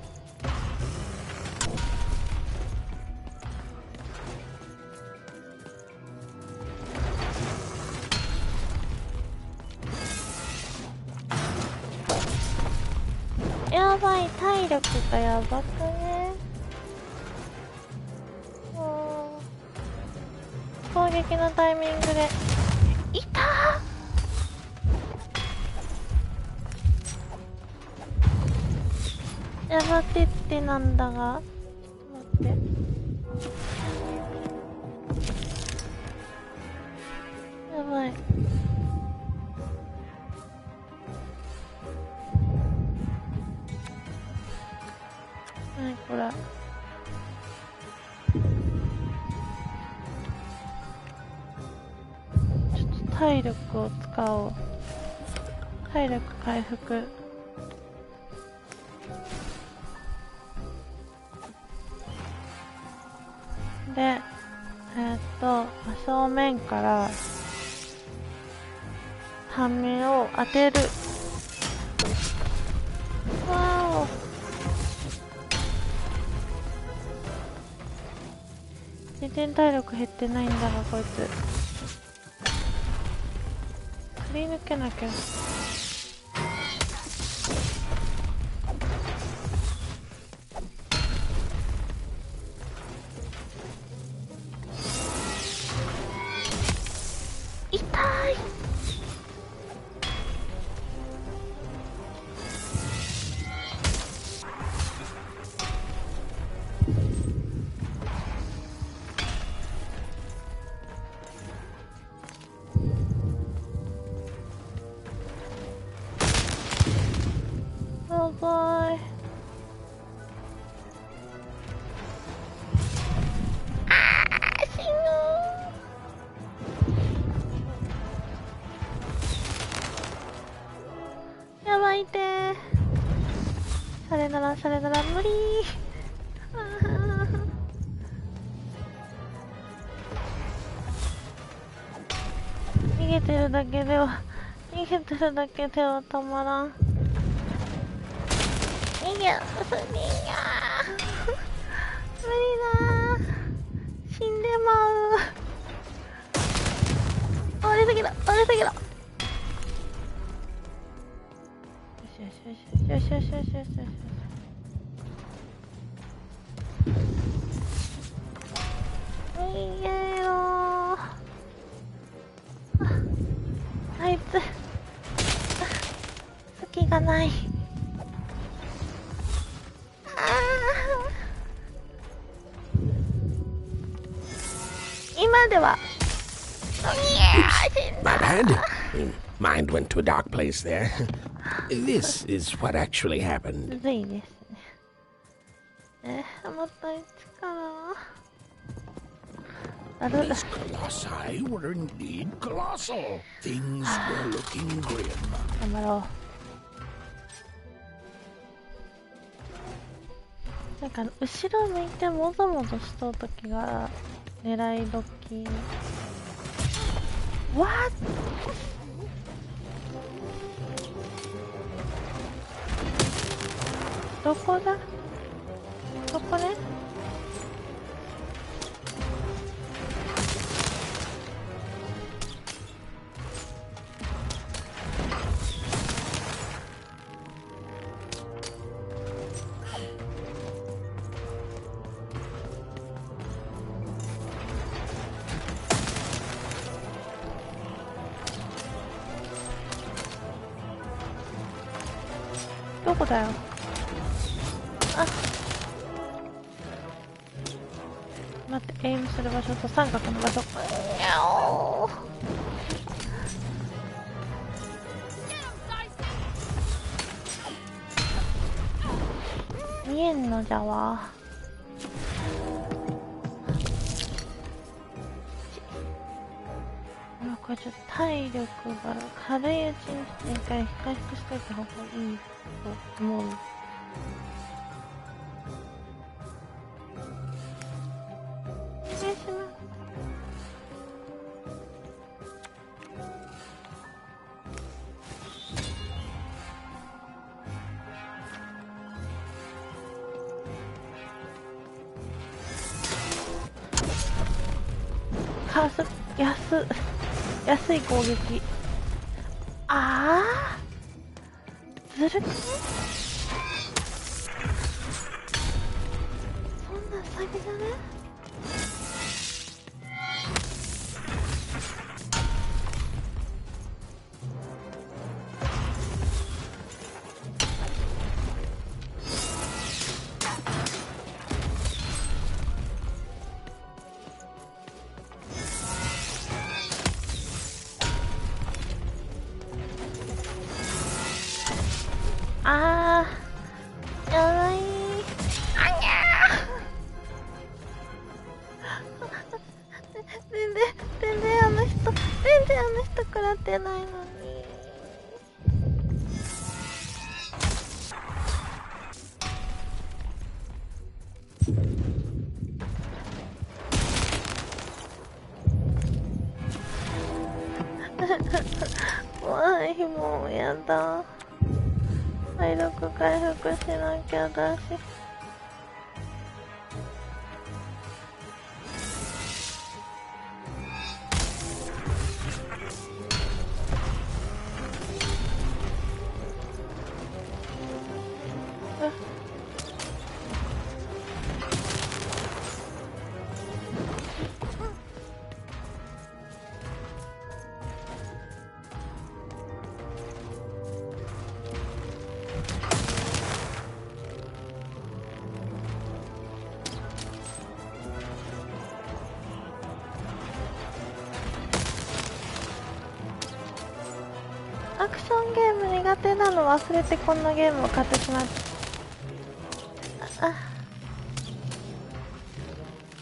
やばい、体力がやばくね。攻撃のタイミングでいたー。やばてってなんだが、ちょっと待って。やばい。何これ。ちょっと体力を使おう。体力回復。で、正面から半面を当てる。わお。全然体力減ってないんだがこいつ。振り抜けなきゃ。れなら無理。逃げてるだけではたまらん。無理だー、死んでまう。倒れすぎろ。よし。逃げろー。あいつ隙がない。今では My bad. Mind went to a dark place there. This is what actually happened. ずいですね。また一から。These colossi were indeed colossal. Things were looking grim. 頑張ろう。なんか後ろ向いてもぞもぞしとうときが狙い時。What? どこだ？どこね？どこだよ。あ、待って、エイムする場所と三角の場所。見えんのじゃわ。これちょっと体力が軽いうちに一回回復しといた方がいいと思う。お願いします。安い攻撃。ああ、ずるくね？そんなん詐欺じゃね？あー、やばい。あにゃー全然あの人食らってないのに。怖い、もうやだ。体力回復しなきゃだし。アクションゲーム苦手なの忘れてこんなゲームを買ってしまった。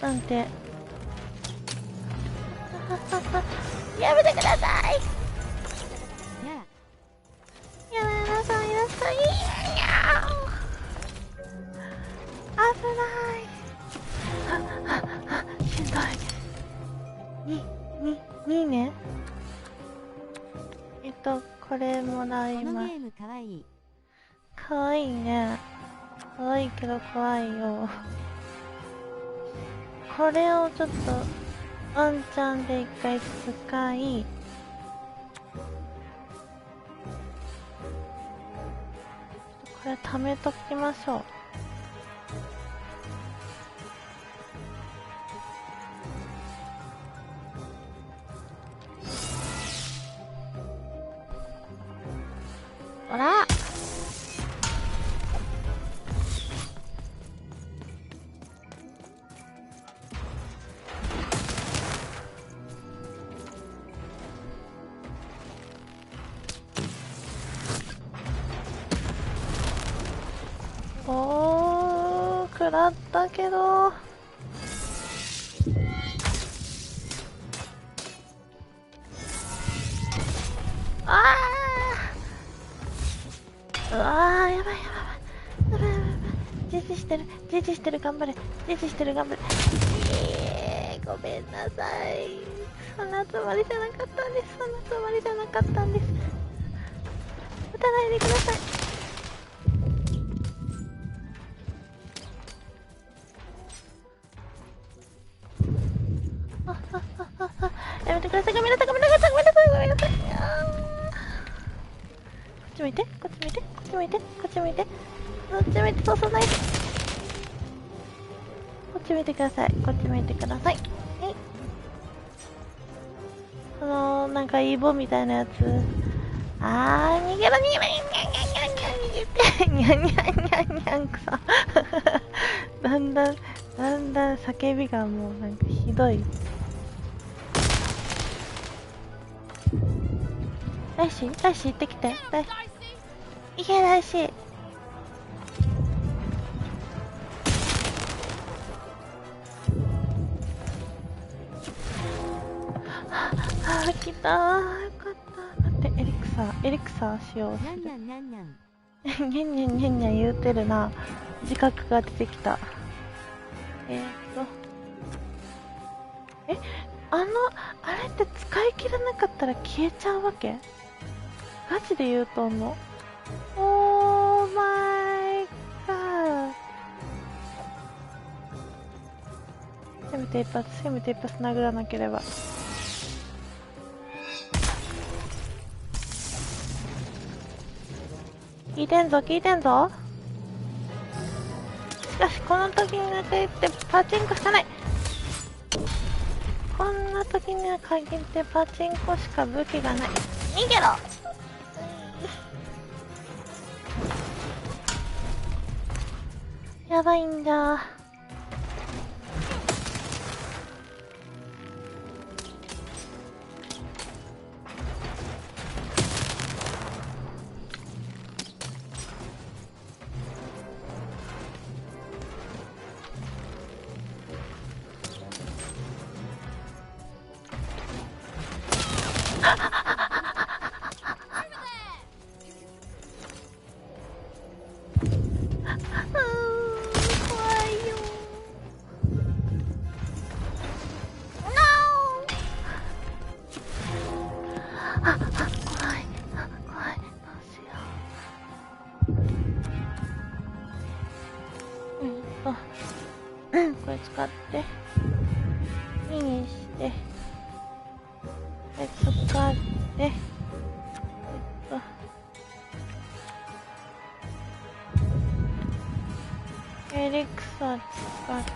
なんてやめてください。やめなさい。しんどい。2ね。これもらいます。このゲームかわいい。かわいいね。かわいいけど怖いよ。これをちょっとワンチャンで一回使い、これ貯めときましょう。ほら食らったけどうわー、やばい。ジジしてる、頑張れ。ごめんなさい。そんなつもりじゃなかったんです。撃たないでください。やめてください。ごめんなさい。こっち向いて。そうないで。こっち向いてください。なんかイボみたいなやつ。逃げろ。にゃんくそ。だんだん叫びがもうなんかひどい。大志行ってきて。いけ大志。来たー。よかった。待って、エリクサーしよう。にゃん言うてるな。自覚が出てきた。あれって使い切らなかったら消えちゃうわけ？ガチで言うとんの？オーマイガー。せめて一発殴らなければ。聞いてんぞ。しかしこの時に限ってパチンコしかない。こんな時には限ってパチンコしか武器がない。逃げろ。やばいんだ。これ使って2にして使ってエリクサー使って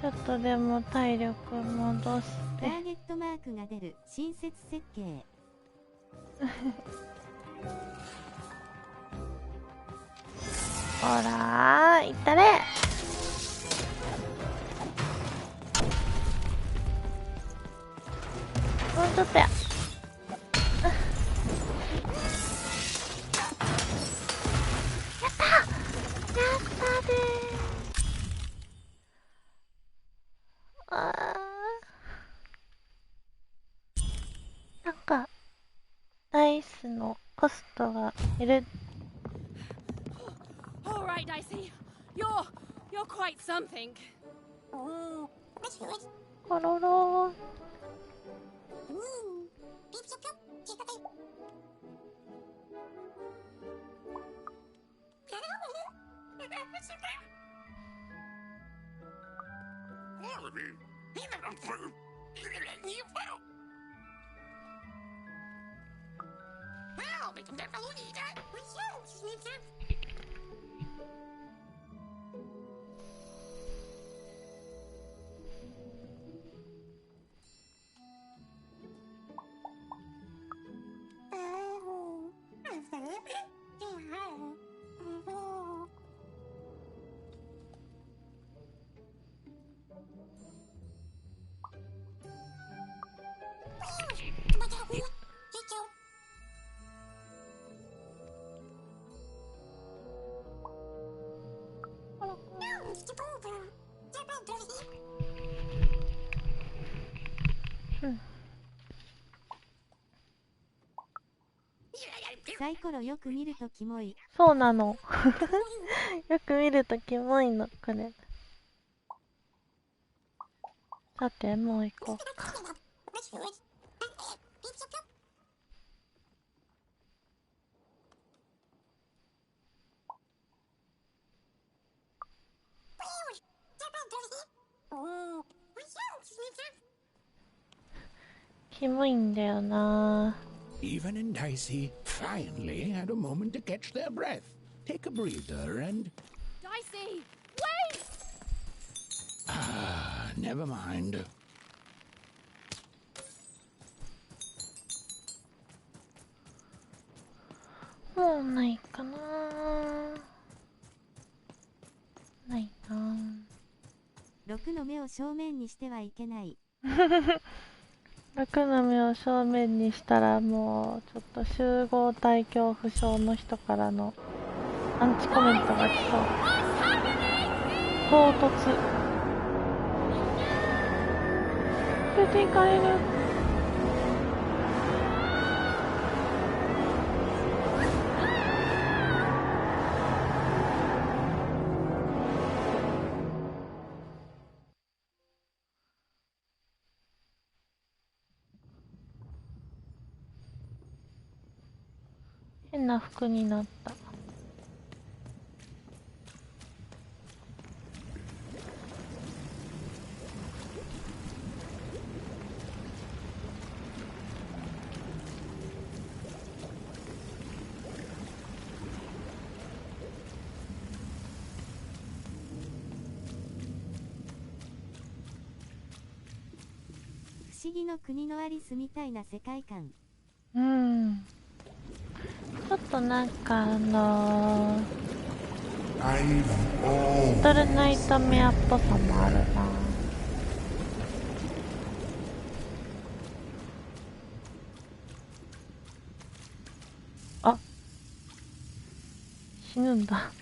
ちょっとでも体力戻してターゲットマークが出る新設設計ほらーいったれ。もうちょっとや。やったでなんかダイスのコストが減る。All right, Dicey. You're quite something. Oh, コロロー。サイコロよく見るとキモい。そうなの。よく見るとキモいの、これ。さて、もう行こうか。キモいんだよな。Even and Dicey finally had a moment to catch their breath, take a breather, and... Dicey! Wait! Ah, never mind. もうないかな。ないな。6の目を正面にしてはいけない。6の目を正面にしたらもうちょっと集合体恐怖症の人からのアンチコメントが来そう。唐突。出ていかれる。変な服になった。不思議の国のアリスみたいな世界観。うん。ちょっとなんかリトルナイトメアっぽさもあるな。あ、死ぬんだ。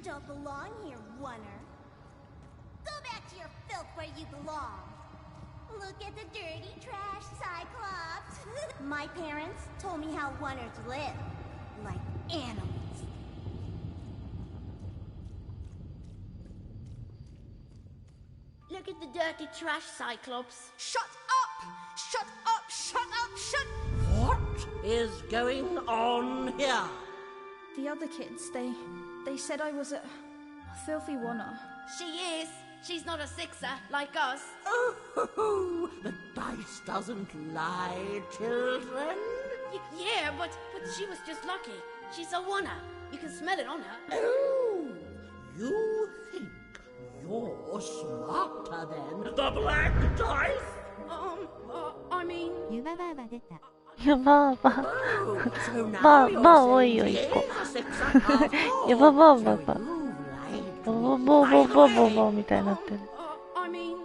Don't belong here, Oner. Go back to your filth where you belong. Look at the dirty trash, Cyclops. My parents told me how Oners live, like animals. Look at the dirty trash, Cyclops. Shut up! Shut up! Shut up! Shut... What is going on here? The other kids, they said I was a filthy Oner. She is. She's not a sixer like us. Oh, the dice doesn't lie, children. Yeah, but she was just lucky. She's a Oner. You can smell it on her. Oh, you think you're smarter than the black dice? I mean... ユババアが出た。やばーばば多いよ1個。やばばばばボボボボボボボみたいになってる。I mean,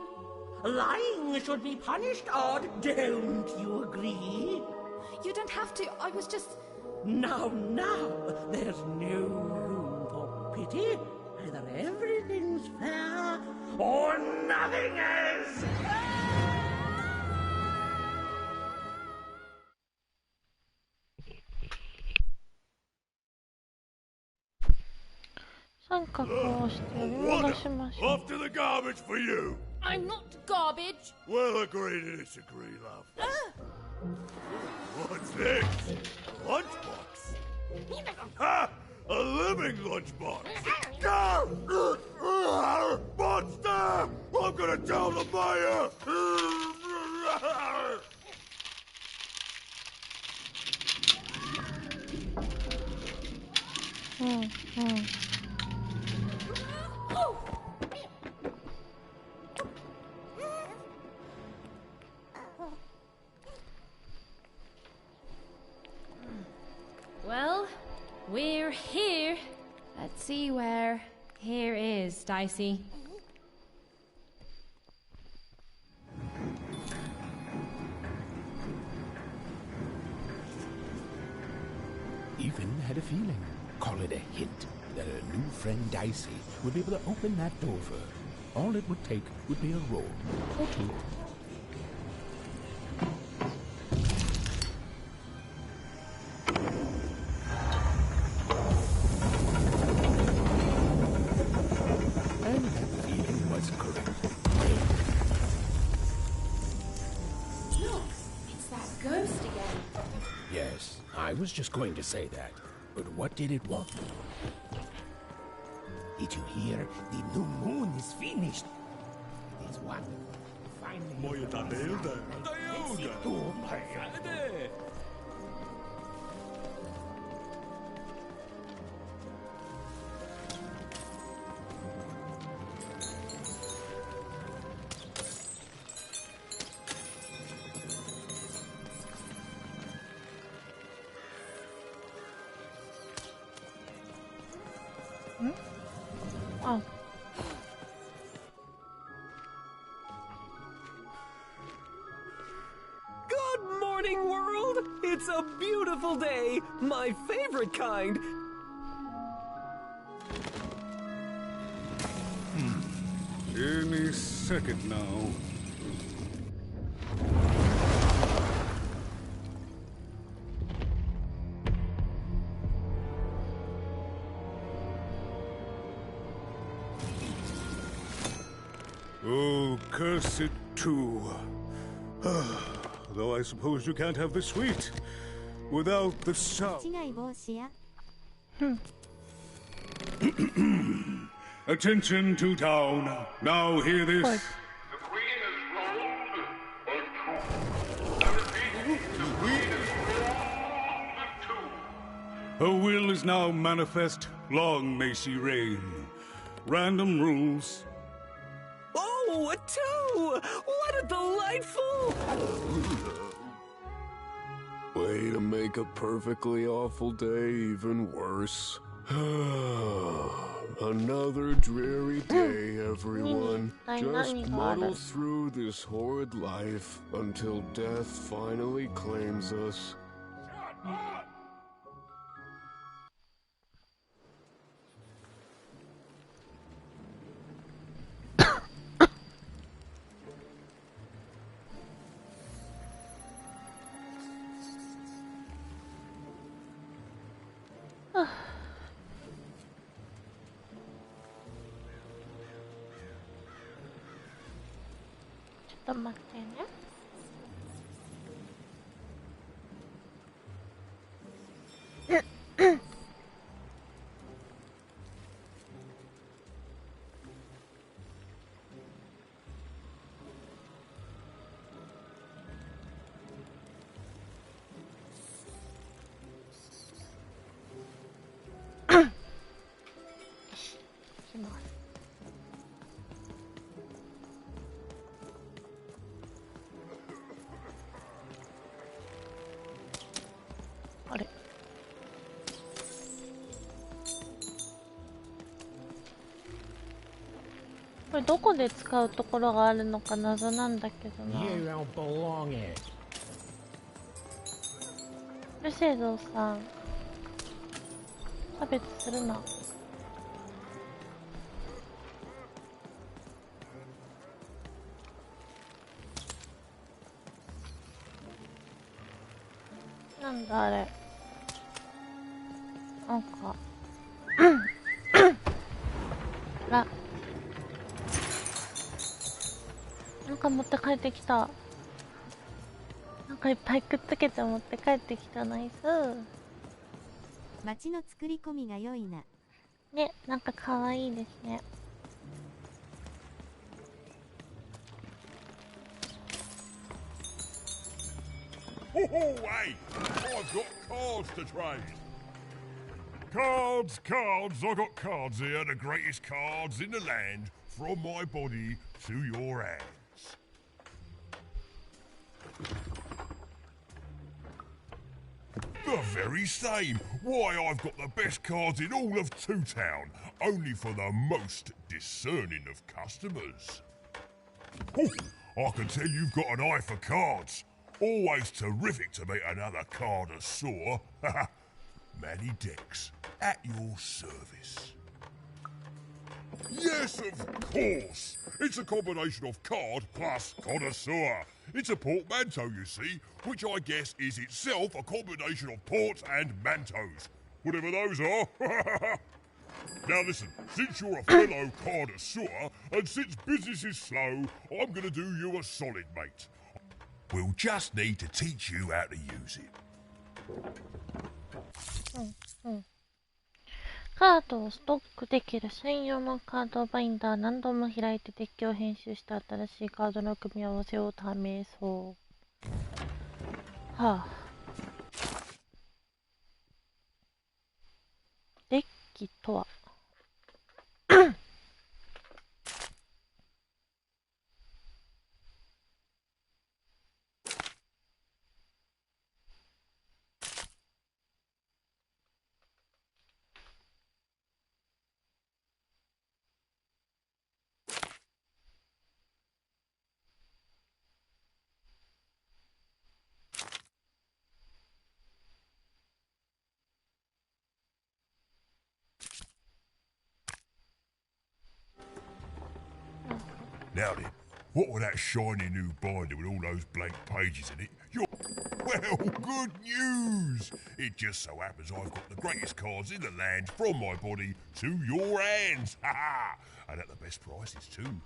lying should be punished, Odd. Don't you agree? You don't have to. I was just Now, there's no room for pity. Either everything's fair or nothing is. 三角を押して戻しましょう。 Off to the garbage for you. I'm not garbage. We'll agree to disagree, love. What's this? A lunchbox? Ha! A living lunchbox! Monster! I'm gonna tell the mayor! Well, we're here. Let's see where here is, Dicey. Even had a feeling, call it a hint, that her new friend Dicey would be able to open that door for her. All it would take would be a roll or two. And that feeling was correct. Look, it's that ghost again. Yes, I was just going to say that. But what did it want? Did you hear? The new moon is finished. It is wonderful. Finally. Let's see it all. Oh. Good morning, world! It's a beautiful day, my favorite kind. Any second now. Oh, curse it too. Though I suppose you can't have the sweet without the sour. 違い帽子や。 Attention to town. Now hear this. Her will is now manifest. Long may she reign. Random rules. Oh, a two! What a delightful... Way to make a perfectly awful day even worse. Another dreary day, everyone. Just muddle through this horrid life until death finally claims us.これどこで使うところがあるのか謎なんだけどな。You don't belong here. ルシェゾーさん。差別するな。なんだあれ。なんかあ、なんか持って帰ってきた。なんかいっぱいくっつけて持って帰ってきた。ナイス。街の作り込みが良いな。ね、なんか可愛いですね。Ho ho, hey! I've got cards to trade. Cards, cards, I got cards here, the greatest cards in the land, from my body to your hands. The very same. Why, I've got the best cards in all of Two Town, only for the most discerning of customers. Oh, I can tell you've got an eye for cards. Always terrific to meet another connoisseur. Manny Dex, at your service. Yes, of course. It's a combination of card plus connoisseur. It's a portmanteau, you see, which I guess is itself a combination of ports and mantos. Whatever those are. Now listen, since you're a fellow connoisseur, and since business is slow, I'm gonna do you a solid, mate. We'll just need to teach you how to use it. カードをストックできる専用のカードバインダー。何度も開いてデッキを編集した新しいカードの組み合わせを試そう。はあ。デッキとはNow then, what with that shiny new binder with all those blank pages in it? Well, good news! It just so happens I've got the greatest cards in the land from my body to your hands. Ha ha! And at the best prices too.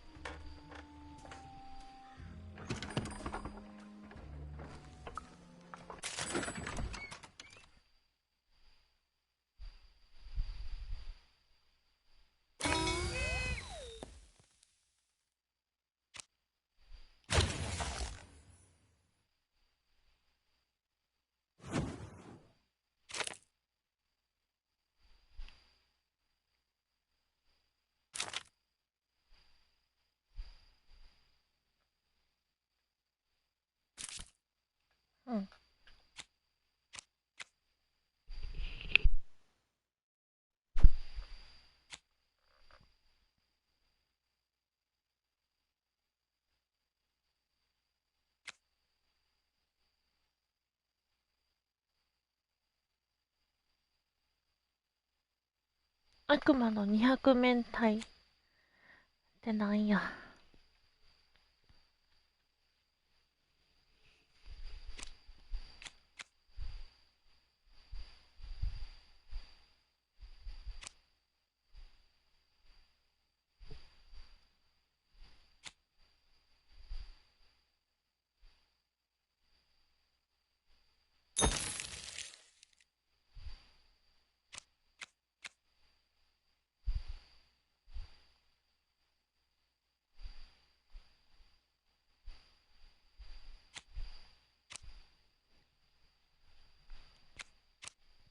悪魔の200面体ってなんや。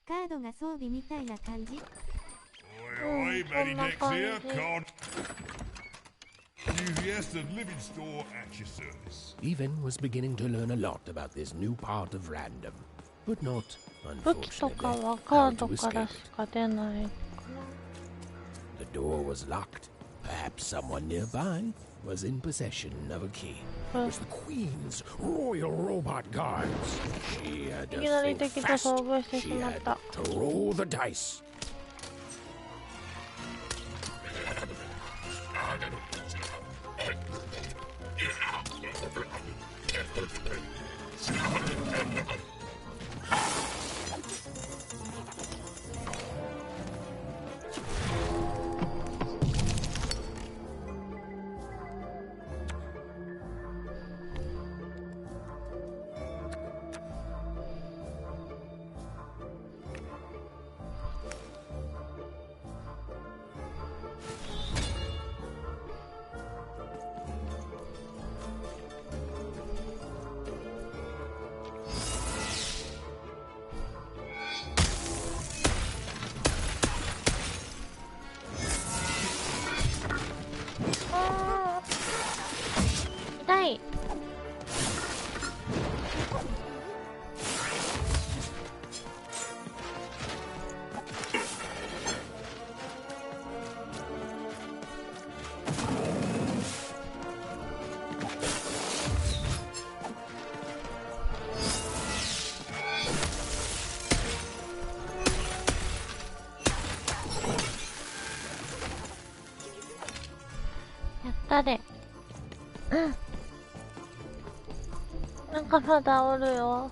カードが装備みたいな感じ。Oi, Manny Dex here, card. Enthusiastic living store at your service. Even was beginning to learn a lot about this new part of random, but not, 武器と unfortunately, かはカ how ード to から escape しか出ない。 The door was locked. Perhaps someone nearby was in possession of a key. It was the Queen's Royal Robot Guards. She had いきなり to 敵 think と fast. 遭遇してし She まっ had た。 to roll the dice. 誰？なんかまだおるよ。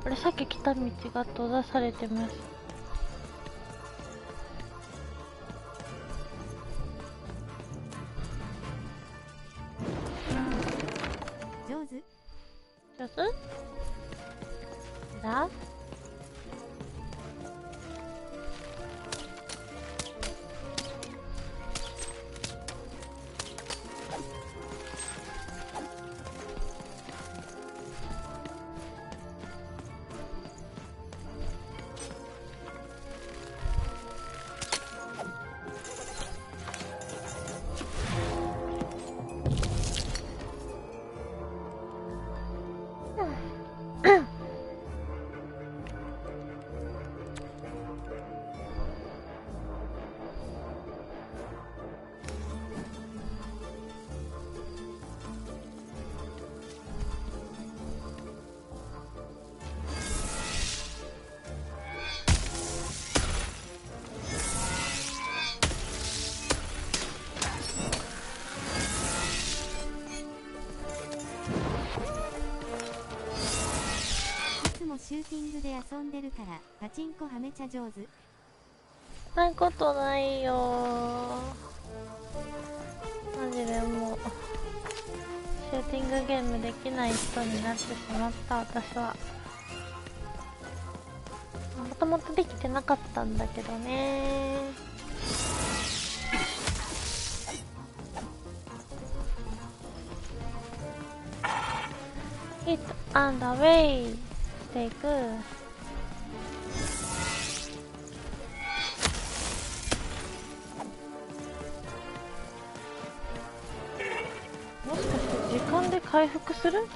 俺さっき来た道が閉ざされてます。上手？上手？だ？シューティングで遊んでるからパチンコはめちゃ上手。そんなことないよマジで。もうシューティングゲームできない人になってしまった。私はもともとできてなかったんだけどね。ヒットアンダーウェイしていく。もしかして時間で回復する？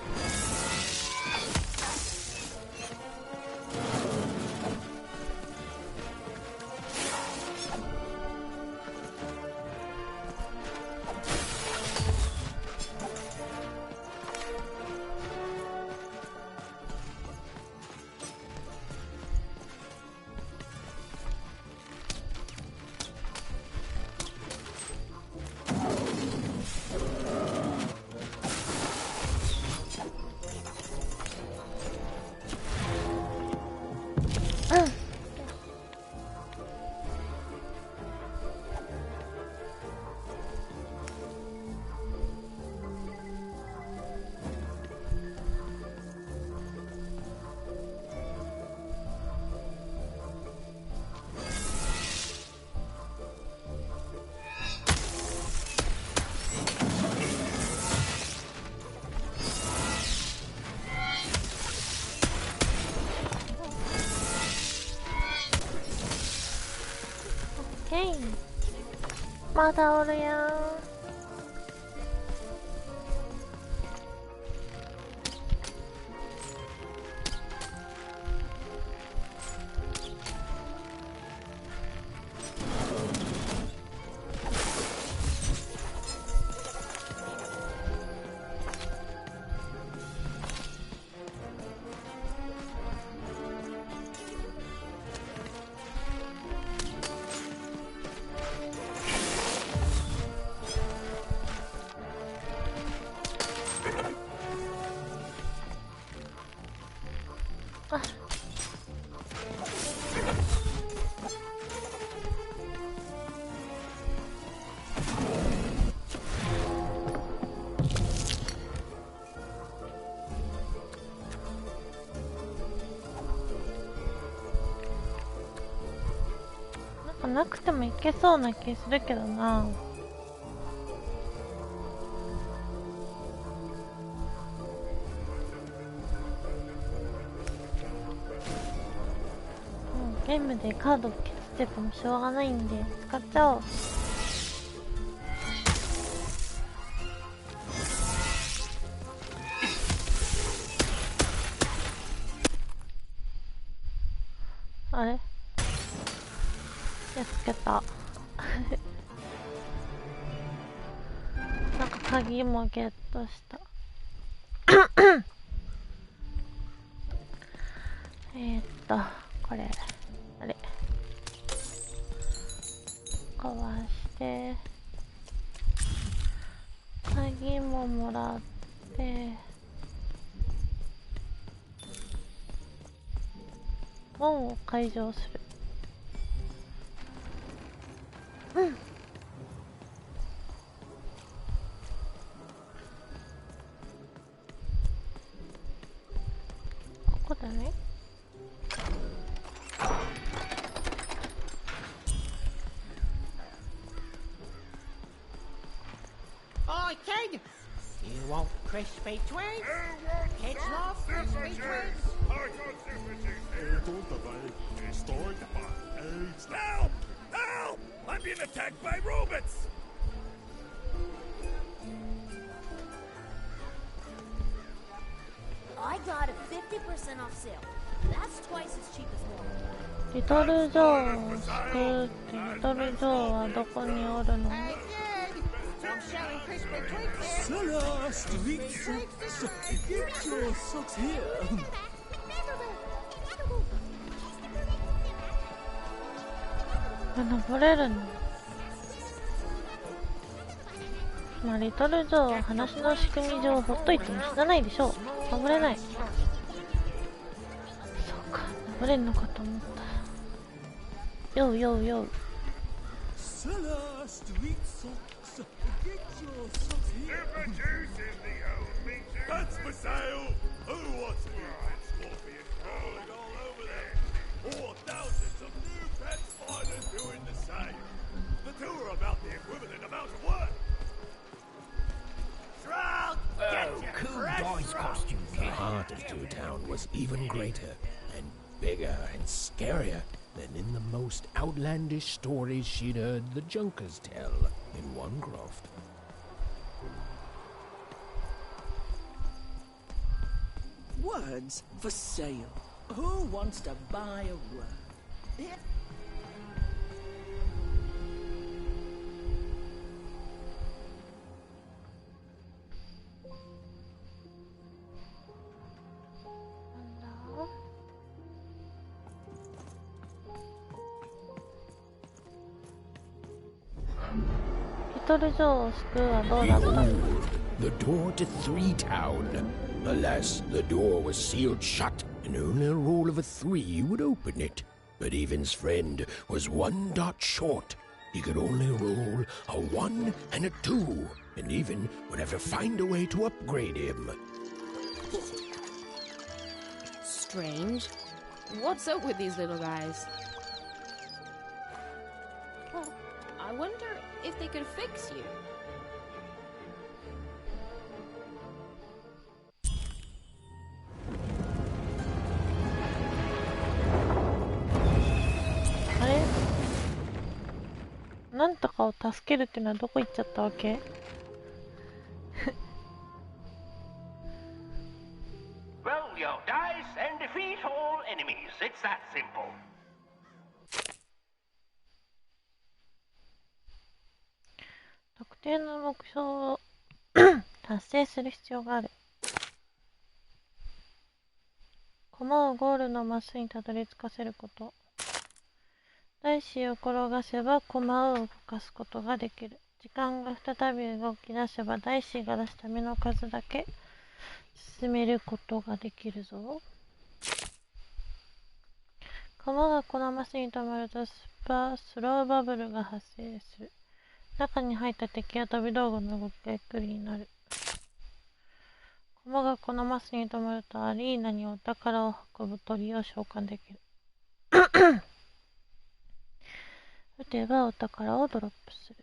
まだおるやん。なくてもいけそうな気するけどな。ゲームでカードを消しててもしょうがないんで使っちゃおう。あれ？やっつけた。なんか鍵もゲットした。これあれかわしてをもらって門を開錠する。うん。ここだね。Oi, kid! You want crispy twigs? Kids love crispy twigs. Help! Help! I'm being attacked by robots! I got a 50% off sale. That's twice as cheap as normal. リトル・ジョーを救うって、リトル・ジョーはどこにおるの？ Stop selling crispy twigs. Celeste, get your socks here. 登れるの？まあ、リトル・ジョーは話の仕組み上ほっといても知らないでしょう。登れない。そうか、登れんのかと思った。ようようよう。Celeste, get your socks here. That's for sale! Who wants a new pet scorpion crawling all over there? Or thousands of new pet spiders doing the same? The two are about the equivalent amount of work. Shroud! Cool Dice costume. The heart of Two Town was even greater and bigger and scarier than in the most outlandish stories she'd heard the Junkers tell in Onecroft. Words for sale. Who wants to buy a word? Ifリトル・ジョーを救うはどうだった？ The door to Three Town. Alas, the door was sealed shut, and only a roll of a 3 would open it. But Evan's friend was 1 dot short. He could only roll a 1 and a 2, and Evan would have to find a way to upgrade him. Strange. What's up with these little guys? Well, I wonder if they could fix you. What? なんとかを助けるっていうのはどこ行っちゃったわけ？ Roll your dice and defeat all enemies. It's that simple. 特定の目標を達成する必要がある。駒をゴールのマスにたどり着かせること。ダイシーを転がせば駒を動かすことができる。時間が再び動き出せばダイシーが出した目の数だけ進めることができるぞ。駒がこのマスに止まるとスローバブルが発生する。中に入った敵や飛び道具の動きがゆっくりになる。駒がこのマスに止まるとアリーナにお宝を運ぶ鳥を召喚できる。撃てばお宝をドロップする。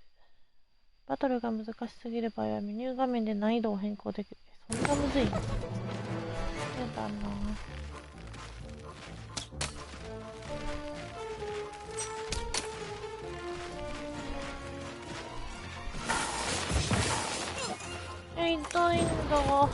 バトルが難しすぎる場合はメニュー画面で難易度を変更できる。そんなむずいの？やだな。痛いんだ。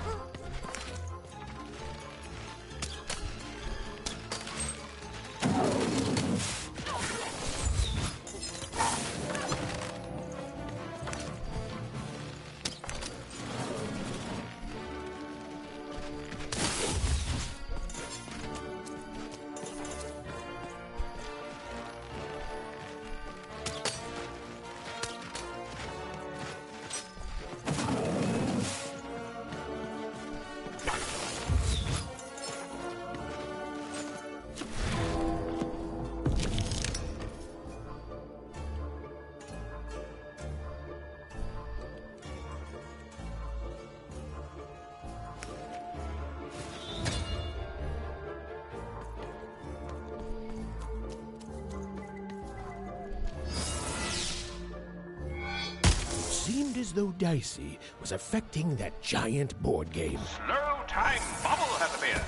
as though Dicey was affecting that giant board game. Slow time bubble has appeared.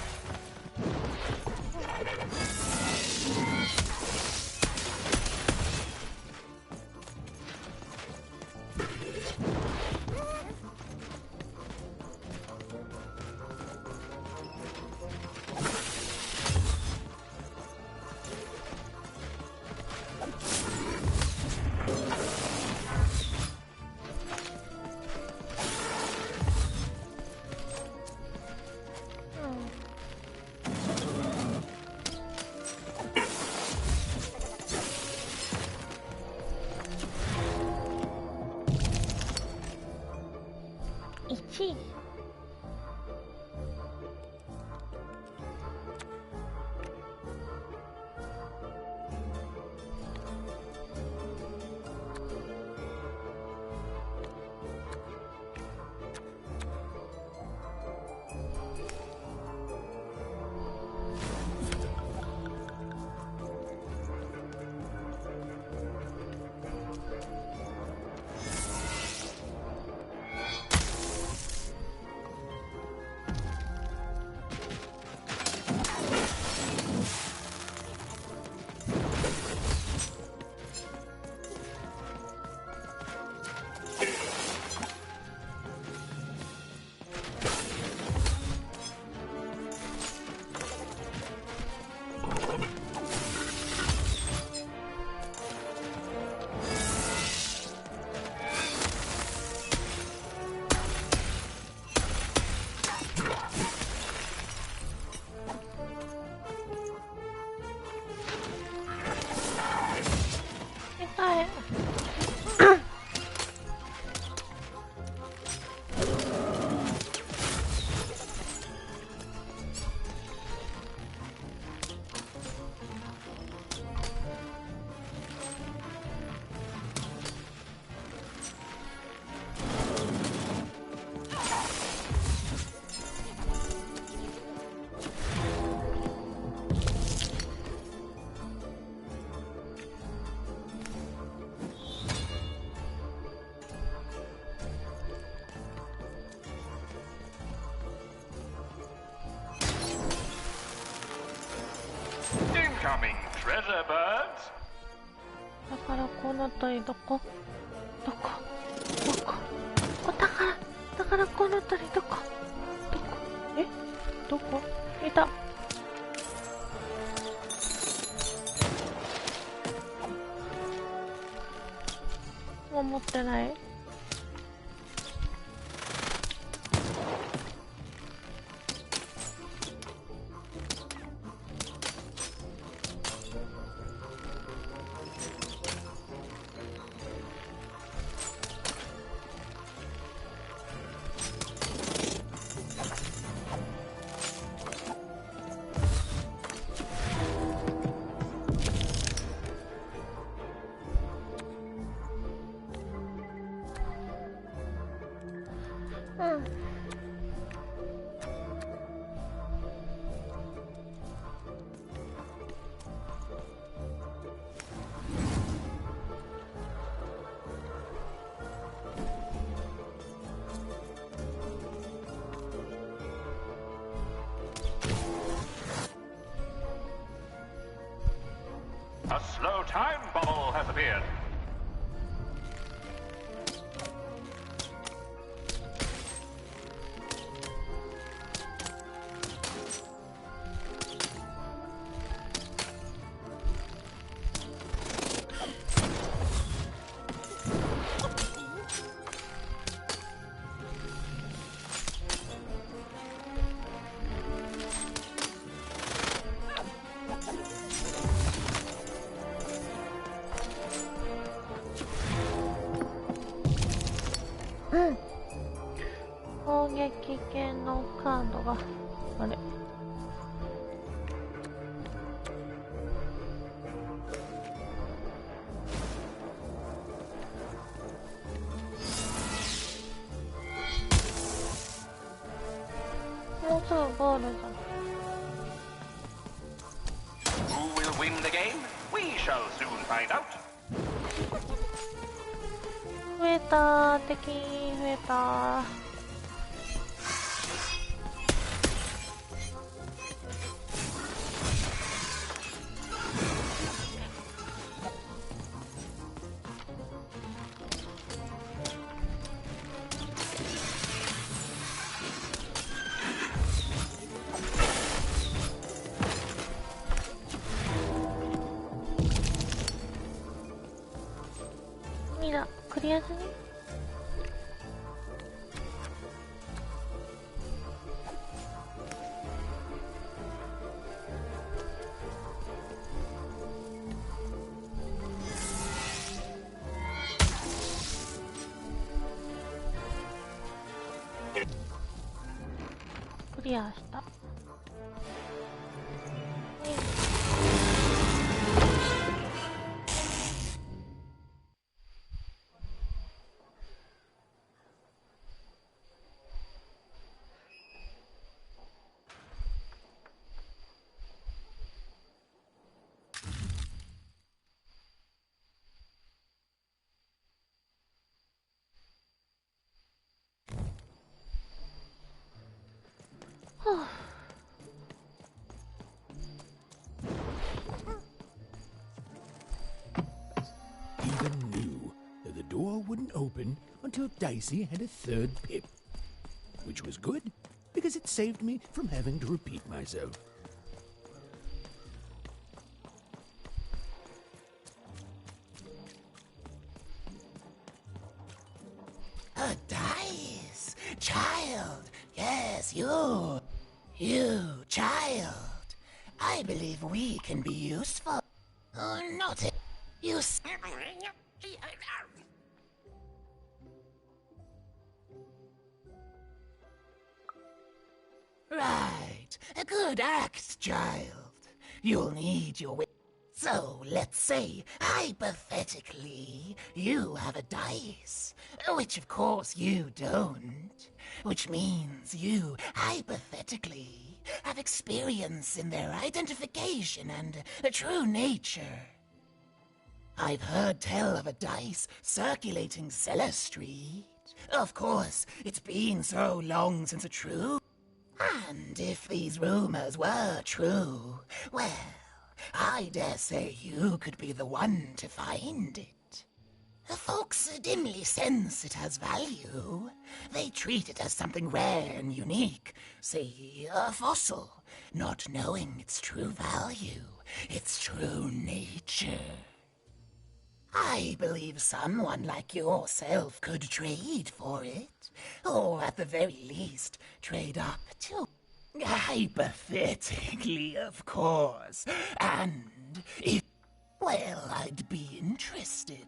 Incoming treasure birds. だからこの鳥どこ？どこ？どこ？お宝。だからこの鳥どこ？どこ？え？どこ？いた。もう持ってない。A slow time bubble has appeared.攻撃系のカードがあれ。もうすぐゴールじゃん。Who will win the game? We shall soon find out. 増えた。敵増えた。クリア済み？クリアした。Even knew that the door wouldn't open until Dicey had a third pip. Which was good, because it saved me from having to repeat myself. A dice! Child! Yes, you! You, child! I believe we can be useful. Not it. You... Right. A good act, child. You'll need your wit. So, let's say, hypothetically, you have a dice, which of course you don't, which means you, hypothetically, have experience in their identification and true nature. I've heard tell of a dice circulating Cellar Street. Of course, it's been so long since a true... And if these rumors were true, well, I dare say you could be the one to find it. Folks dimly sense it has value. They treat it as something rare and unique, say a fossil, not knowing its true value, its true nature. I believe someone like yourself could trade for it, or at the very least, trade up to... Hypothetically, of course. And if... Well, I'd be interested,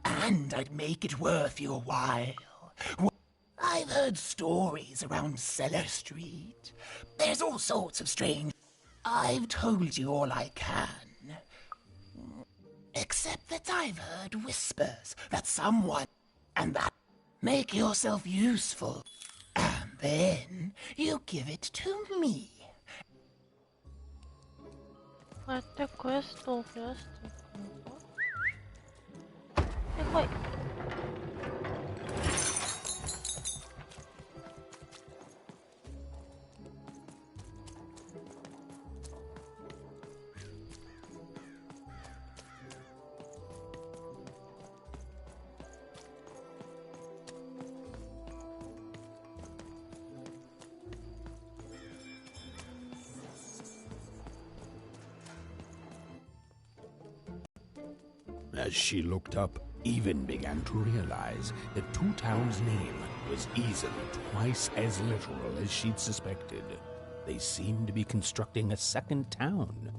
and I'd make it worth your while. I've heard stories around Cellar Street. There's all sorts of strange... I've told you all I can. Except that I've heard whispers that someone... And that... Make yourself useful. And then you give it to me. こうやってクエストを増やしていくのか。で、来い。As she looked up, Even began to realize that Two Town's name was easily twice as literal as she'd suspected. They seemed to be constructing a second town.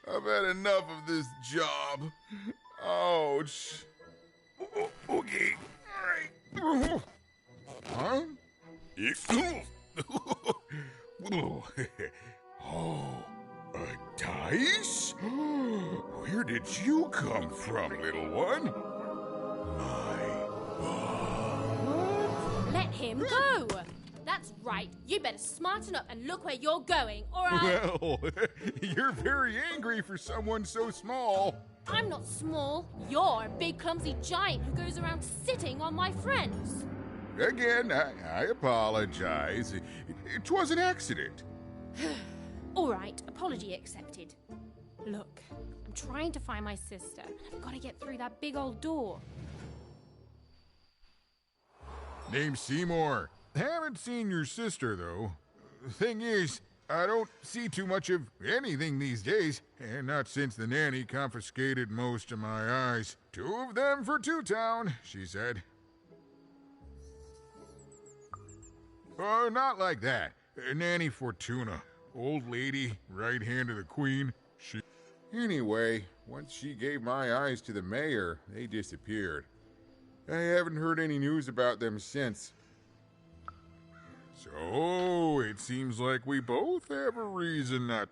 I've had enough of this job. Ouch. Okay. All right. Huh? Oh, a dice? Where did you come from, little one? Let him go! That That's right. You better smarten up and look where you're going, or I'll... Well, you're very angry for someone so small. I'm not small. You're a big, clumsy giant who goes around sitting on my friends. Again, I apologize. It was an accident. All right, apology accepted. Look, I'm trying to find my sister. I've got to get through that big old door. Name's Seymour. Haven't seen your sister, though. Thing is, I don't see too much of anything these days, and not since the nanny confiscated most of my eyes. 2 of them for Two Town, she said. Oh, not like that. Nanny Fortuna. Old lady, right hand of the queen. Anyway, once she gave my eyes to the mayor, they disappeared. I haven't heard any news about them since. So, it seems like we both have a reason not...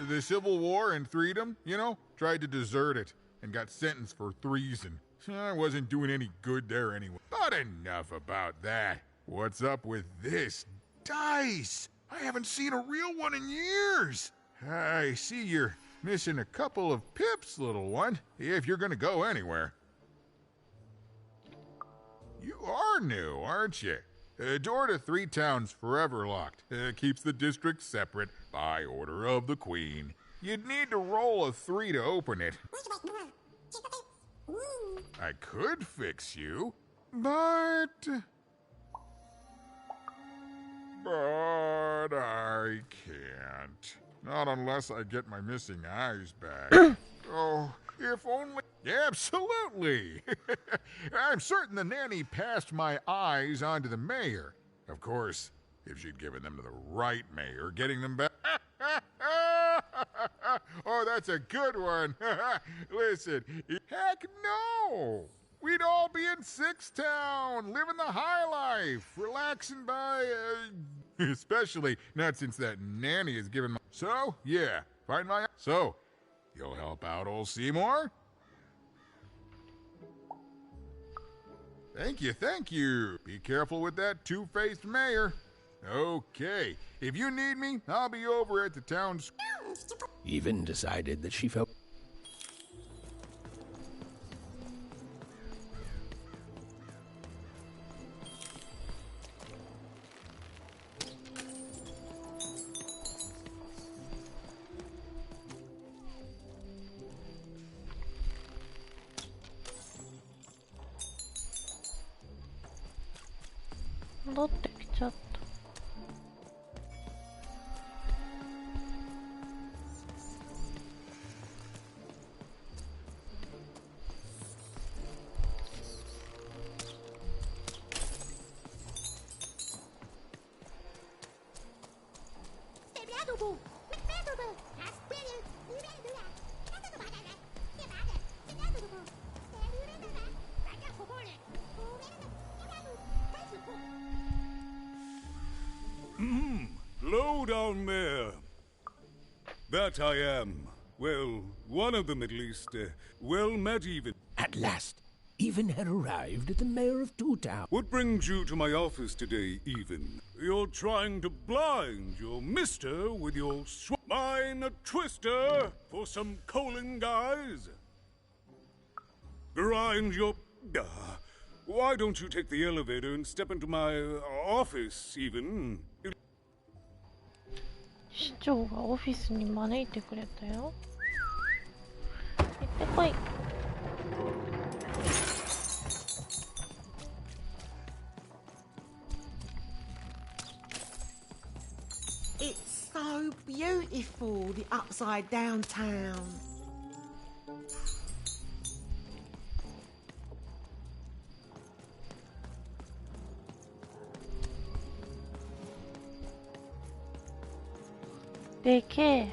The Civil War and freedom, you know, tried to desert it and got sentenced for treason. I wasn't doing any good there anyway. But enough about that. What's up with this? Dice! I haven't seen a real one in years. I see you're missing a couple of pips, little one, if you're gonna go anywhere. You are new, aren't you? Door to Three Towns forever locked. Keeps the district separate by order of the Queen. You'd need to roll a 3 to open it. I could fix you, but I can't. Not unless I get my missing eyes back. Oh, if only... Absolutely! I'm certain the nanny passed my eyes on to the mayor. Of course, if she'd given them to the right mayor, getting them back... Oh, that's a good one. Listen, heck no! We'd all be in Sixtown, living the high life, relaxing by... Especially not since that nanny has given my... So, yeah, find my... So, you'll help out old Seymour? Thank you, thank you. Be careful with that two-faced mayor. Okay, if you need me, I'll be over at the town's... Even decided that she felt...戻ってきちゃった。Low down there. That I am. Well, one of them at least. Well met, even. At last, Even had arrived at the mayor of Two Towns. What brings you to my office today, Even? You're trying to blind your mister with your mine a twister for some Colin guys? Grind your... why don't you take the elevator and step into my office, Even? 市長がオフィスに招いてくれたよ。行ってこい。It's so beautiful, the upside down town. Okay.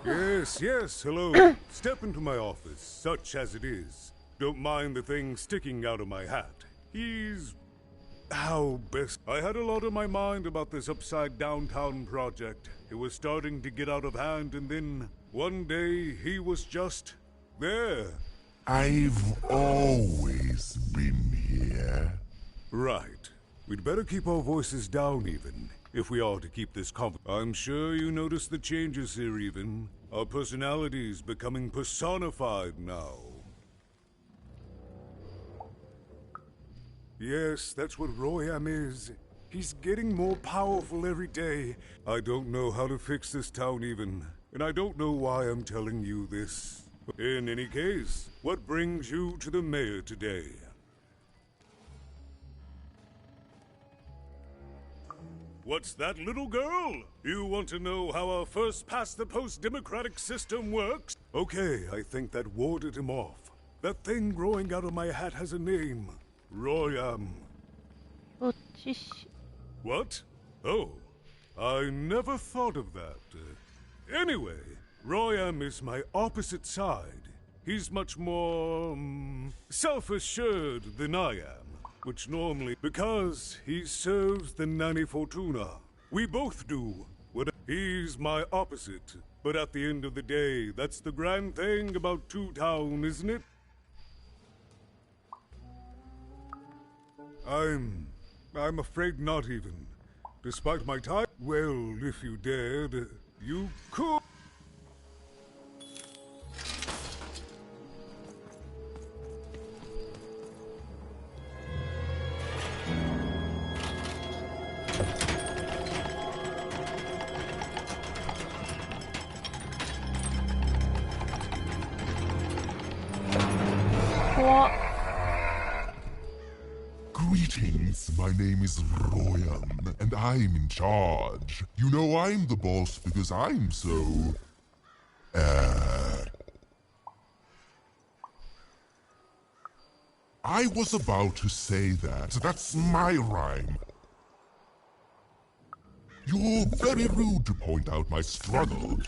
Yes, yes, hello. Step into my office, such as it is. Don't mind the thing sticking out of my hat. He's... how best... I had a lot on my mind about this upside downtown project. It was starting to get out of hand, and then one day he was just there. I've always been here. Right. We'd better keep our voices down, even, if we are to keep this I'm sure you noticed the changes here, even. Our personalities becoming personified now. Yes, that's what Royam is. He's getting more powerful every day. I don't know how to fix this town, even. And I don't know why I'm telling you this. In any case, what brings you to the mayor today? What's that, little girl? You want to know how our first-past-the-post democratic system works? Okay, I think that warded him off. That thing growing out of my hat has a name. Royam. What? Oh, I never thought of that. Anyway, Royam is my opposite side. He's much more, self-assured than I am. Which normally, because he serves the Nanny Fortuna. We both do. He's my opposite. But at the end of the day, that's the grand thing about Two Town, isn't it? I'm afraid not even. Despite my time, well, if you dared, you could. Greetings, my name is Royam, and I'm in charge. You know I'm the boss because I'm so... I was about to say that. That's my rhyme. You're very rude to point out my struggle.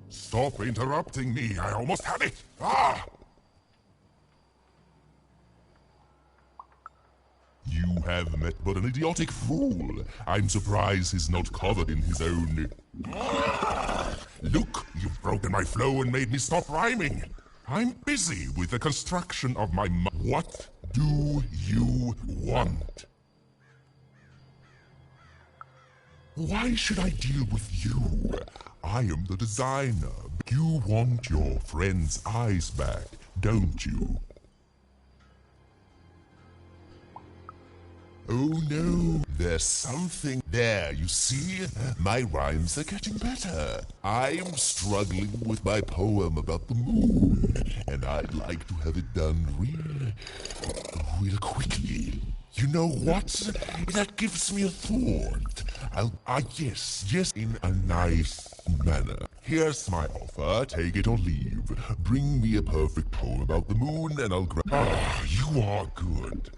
Stop interrupting me. I almost had it. Ah! You have met but an idiotic fool. I'm surprised he's not covered in his own... Look, you've broken my flow and made me stop rhyming. I'm busy with the construction of my... What do you want? Why should I deal with you? I am the designer. You want your friend's eyes back, don't you? Oh no, there's something there, you see? My rhymes are getting better. I'm struggling with my poem about the moon, and I'd like to have it done real quickly. You know what? That gives me a thought. Yes, in a nice manner. Here's my offer, take it or leave. Bring me a perfect poem about the moon and I'll grab... Ah, you are good.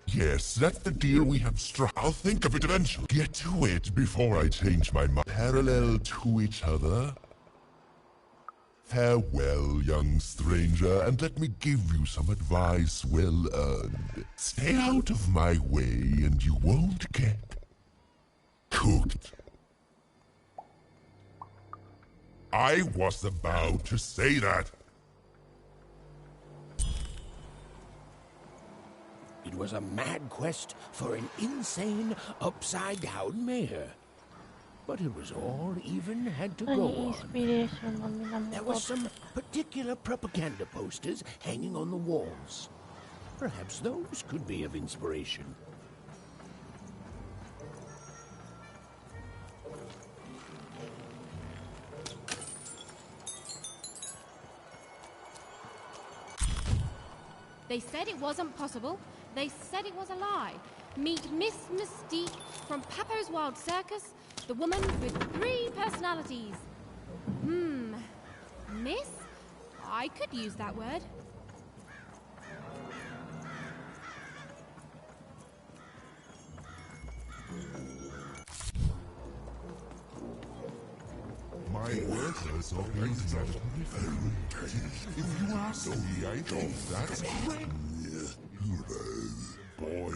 Yes, that's the deal we have struck. I'll think of it eventually. Get to it before I change my mind. Parallel to each other. Farewell, young stranger, and let me give you some advice well earned. Stay out of my way and you won't get cooked. I was about to say that. It was a mad quest for an insane, upside-down mayor. But it was all even had to go on. There were some particular propaganda posters hanging on the walls. Perhaps those could be of inspiration. They said it wasn't possible. They said it was a lie. Meet Miss Mystique from Papo's Wild Circus, the woman with 3 personalities. Miss? I could use that word. My workers are building out of my phone. If you ask me, I think that's great. Boy,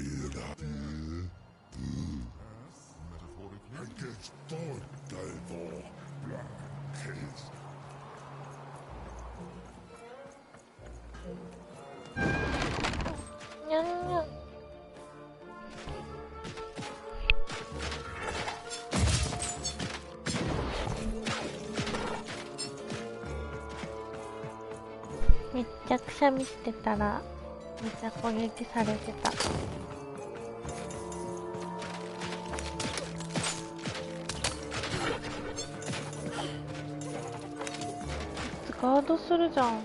I get started, devil. Black kids. めっちゃくちゃ見てたらめっちゃ攻撃されてた。ガードするじゃん。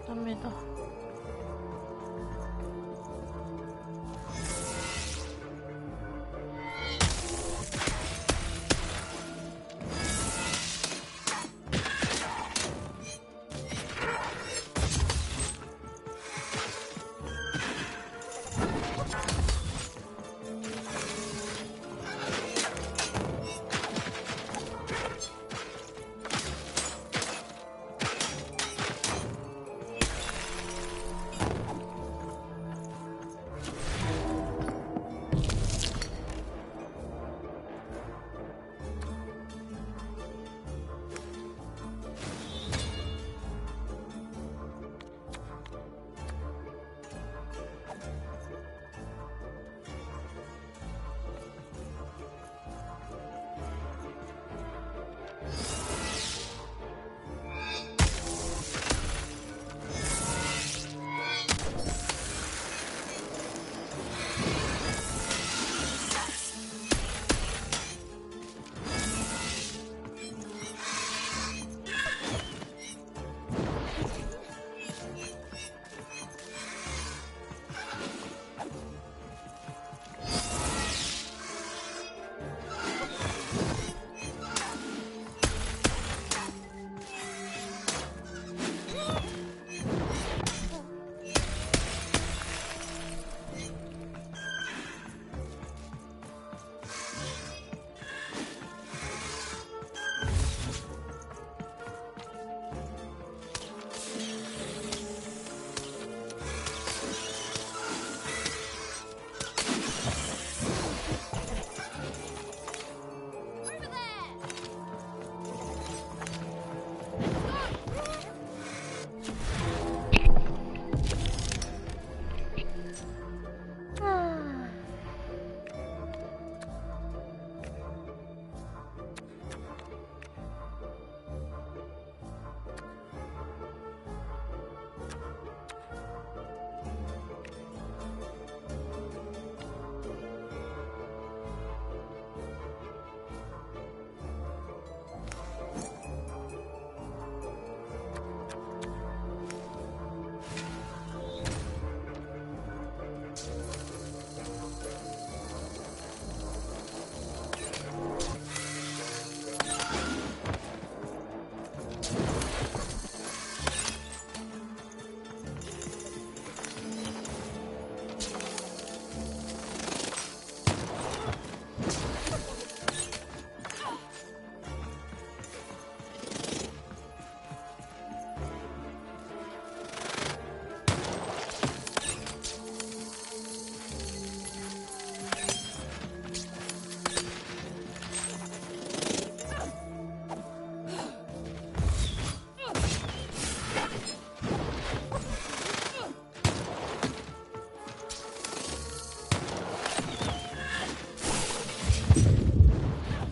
ダメだ。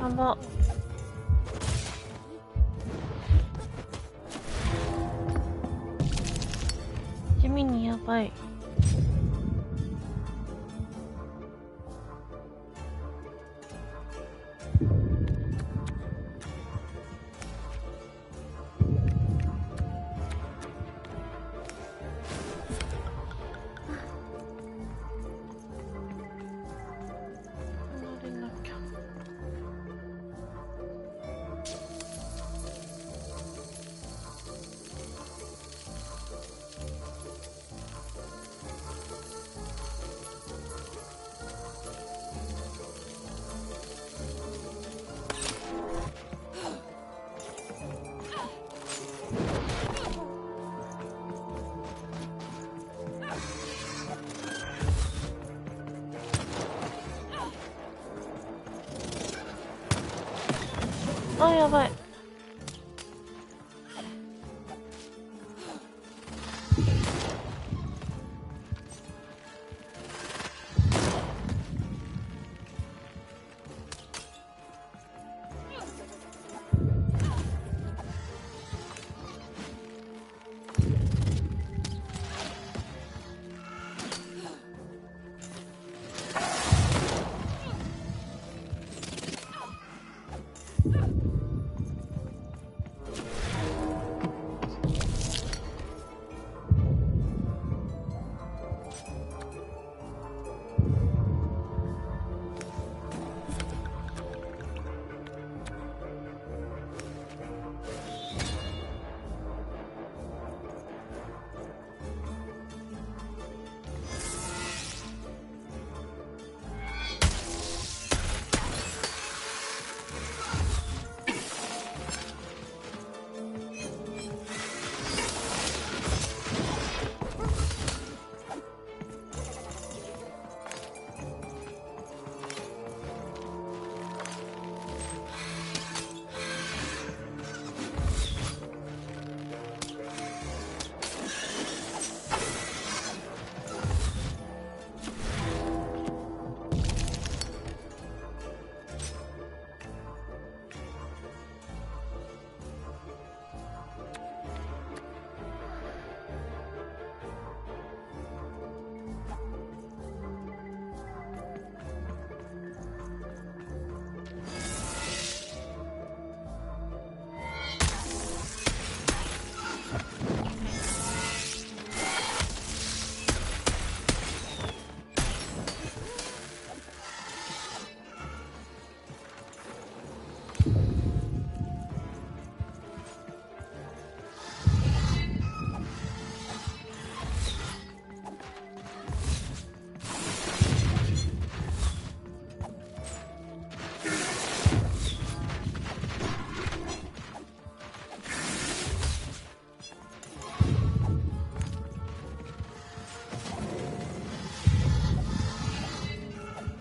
やば。地味にやばい。あ、やばい。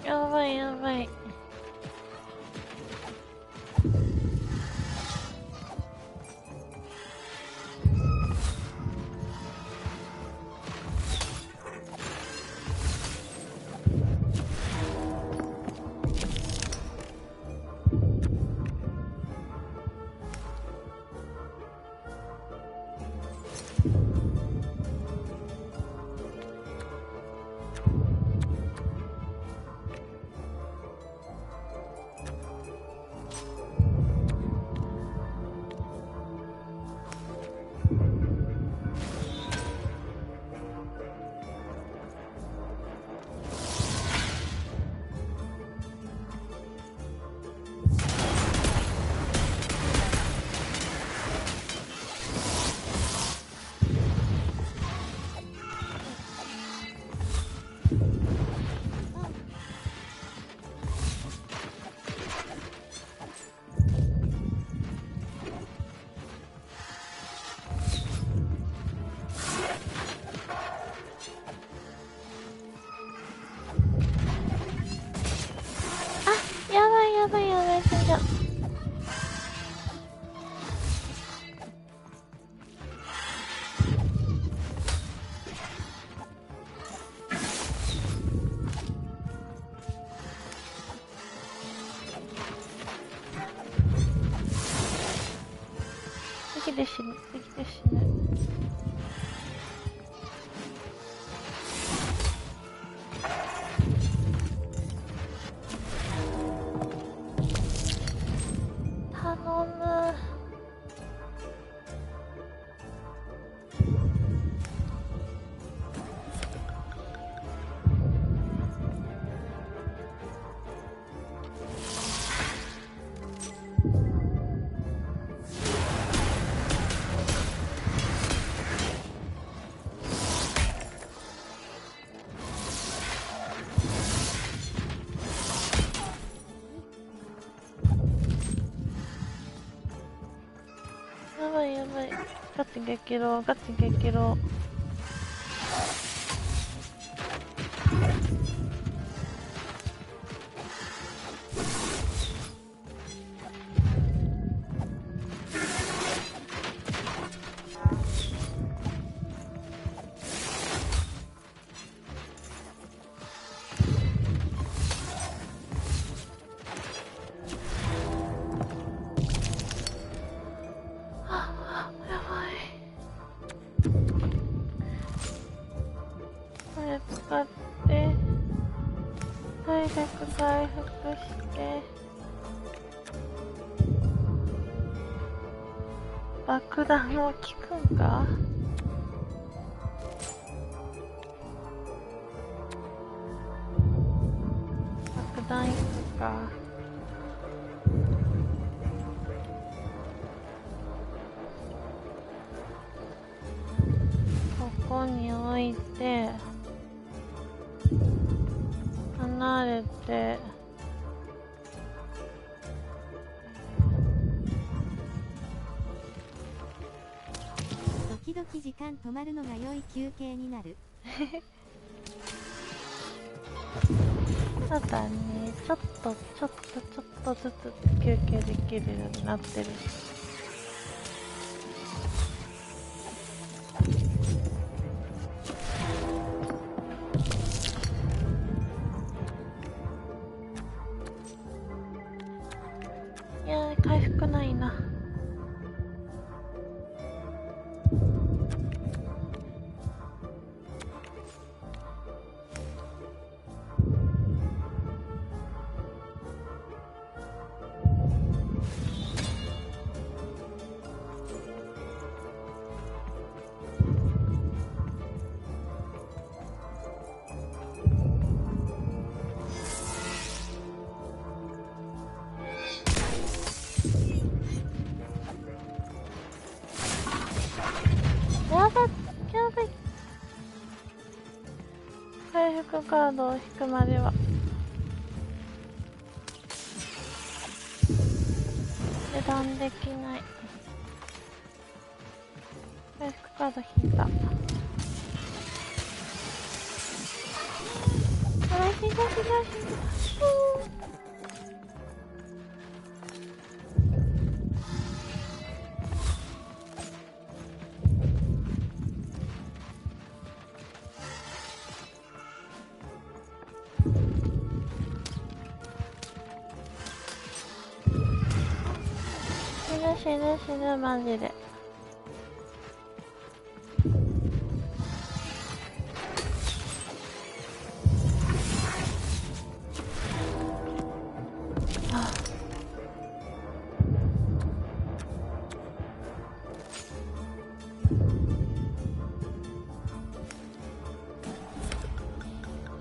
やばいやばい。やばいやばい、死んじゃう。次で死ぬ、次で死ぬ。やばい。ガチ激ロー、ガチ激ロー。回復して爆弾も効くんか。爆弾いくか。ここに置いて離れて時々時間止まるのが良い休憩になる。そうだね、ちょっとずつ休憩できるようになってる。いやー、回復ないな。やばい。回復カードを引くまでは油断できない。回復カード引いた。引いた。死ぬマジで。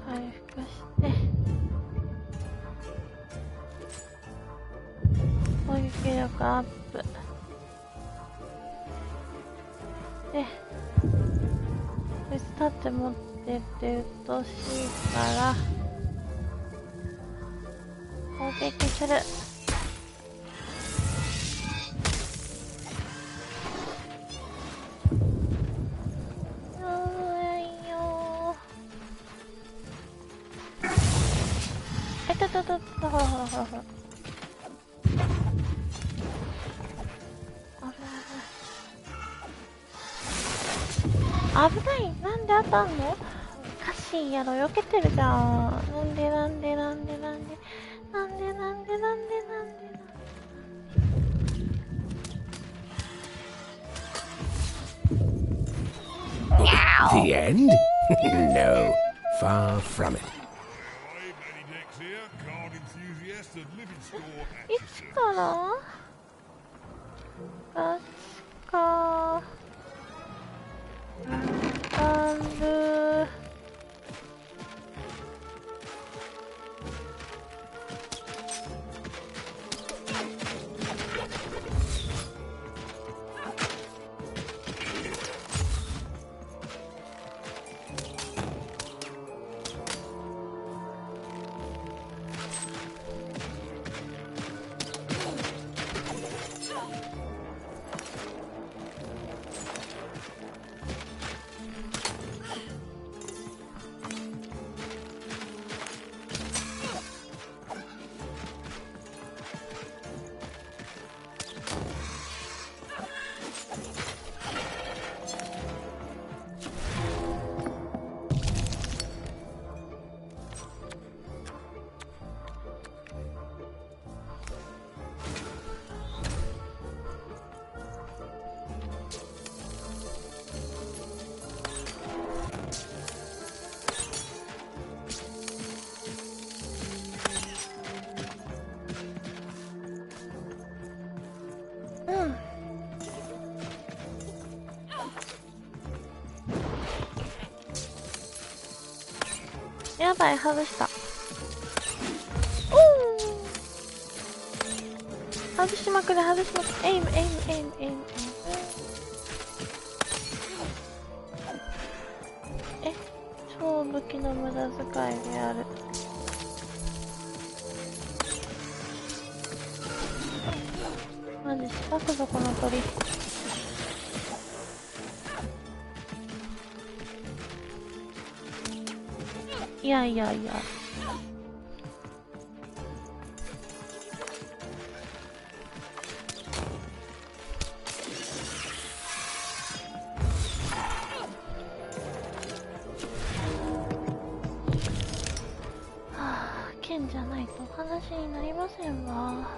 回復して攻撃力アップで、こいつ立って持ってってうっとうしいから攻撃する。ほら危ない。なんで当たんの？おかしいやろ、避けてるじゃん。なんでThe end? No, far from it. いつから確かやばい、外した。外しまくる、外しまくる。エイム。超武器の無駄遣いである。マジしたくぞこの鳥。いや。剣じゃないとお話になりませんわ。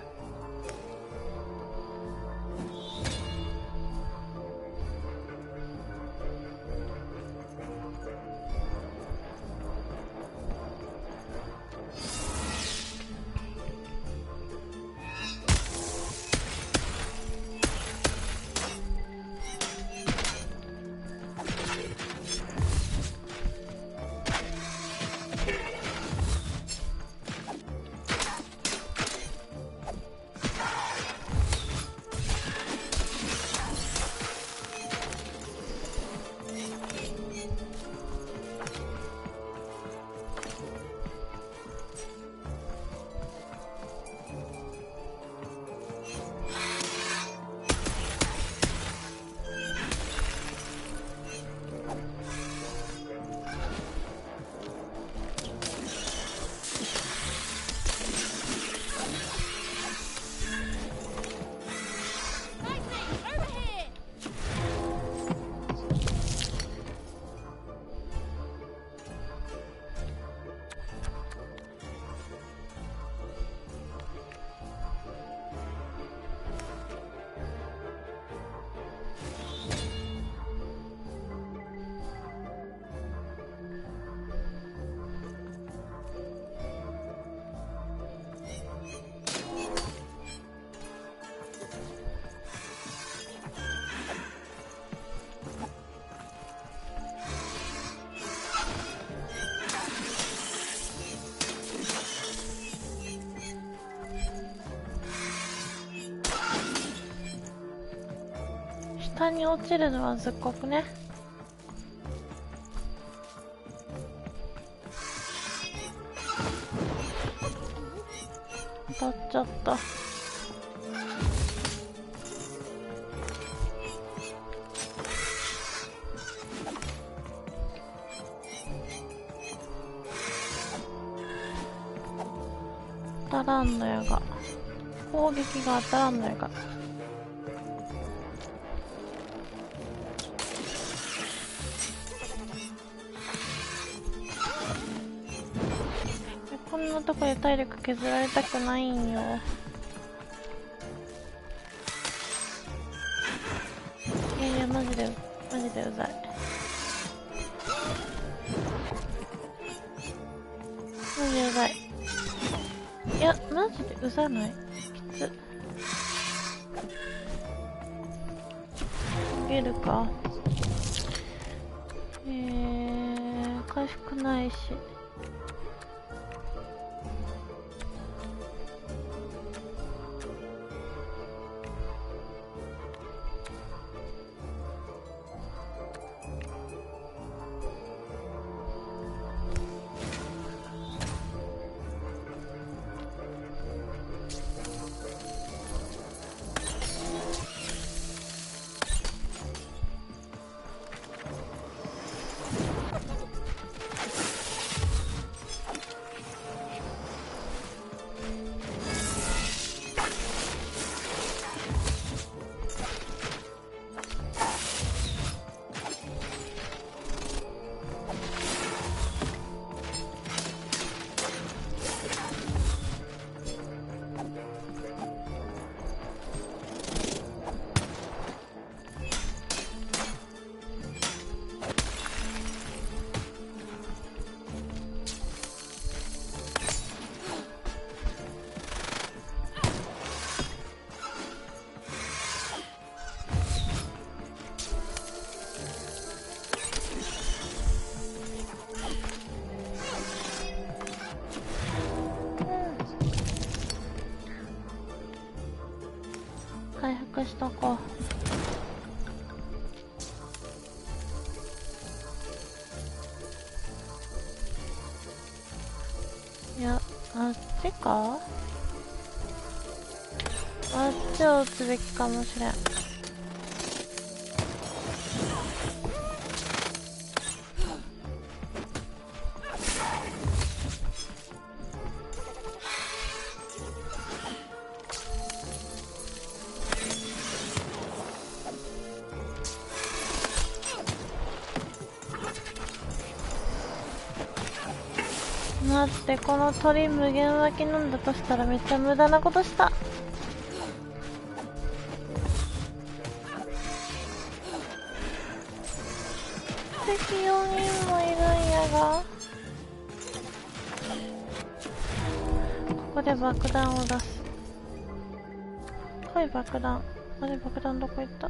下に落ちるのはずっこくね。当たっちゃった。当たらんのやが。攻撃が当たらんのやが。こんなとこで体力削られたくないんよ。いやマジでうざい。マジでうざい。いやマジでうざない。きつ。逃げるか。回復ないし。回復しとこう。いや、あっちか？あっちを撃つべきかもしれん。待って、この鳥無限湧きなんだとしたらめっちゃ無駄なことした。敵4人もいるんやが、ここで爆弾を出す。来い爆弾。あれ、爆弾どこ行った？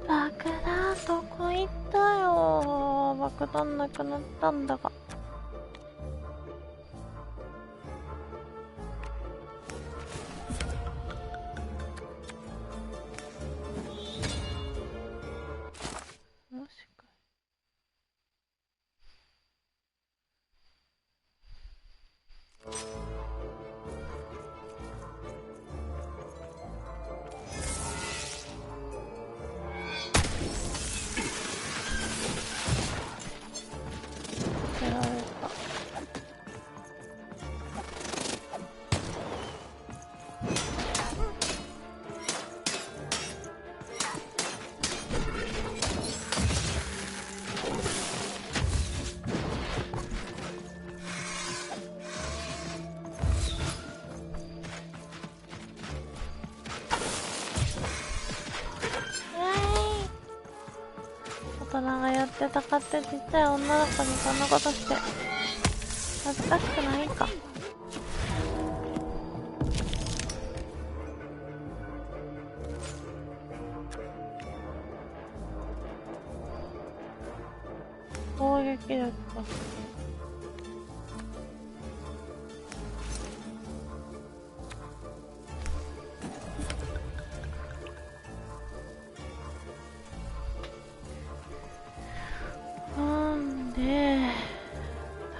爆弾どこ行ったよ。爆弾なくなったんだが。大人がやってたかってちっちゃい女の子にそんなことして恥ずかしくないか。攻撃力が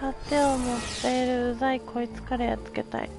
盾を持っているうざいこいつからやっつけたい。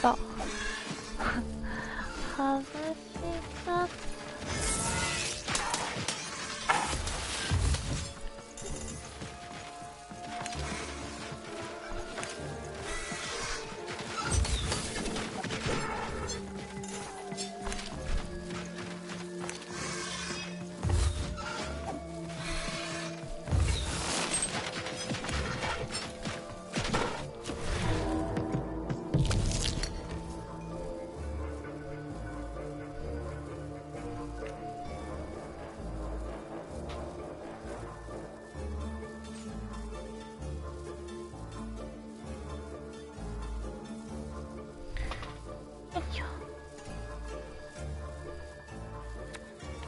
た。外しちゃった。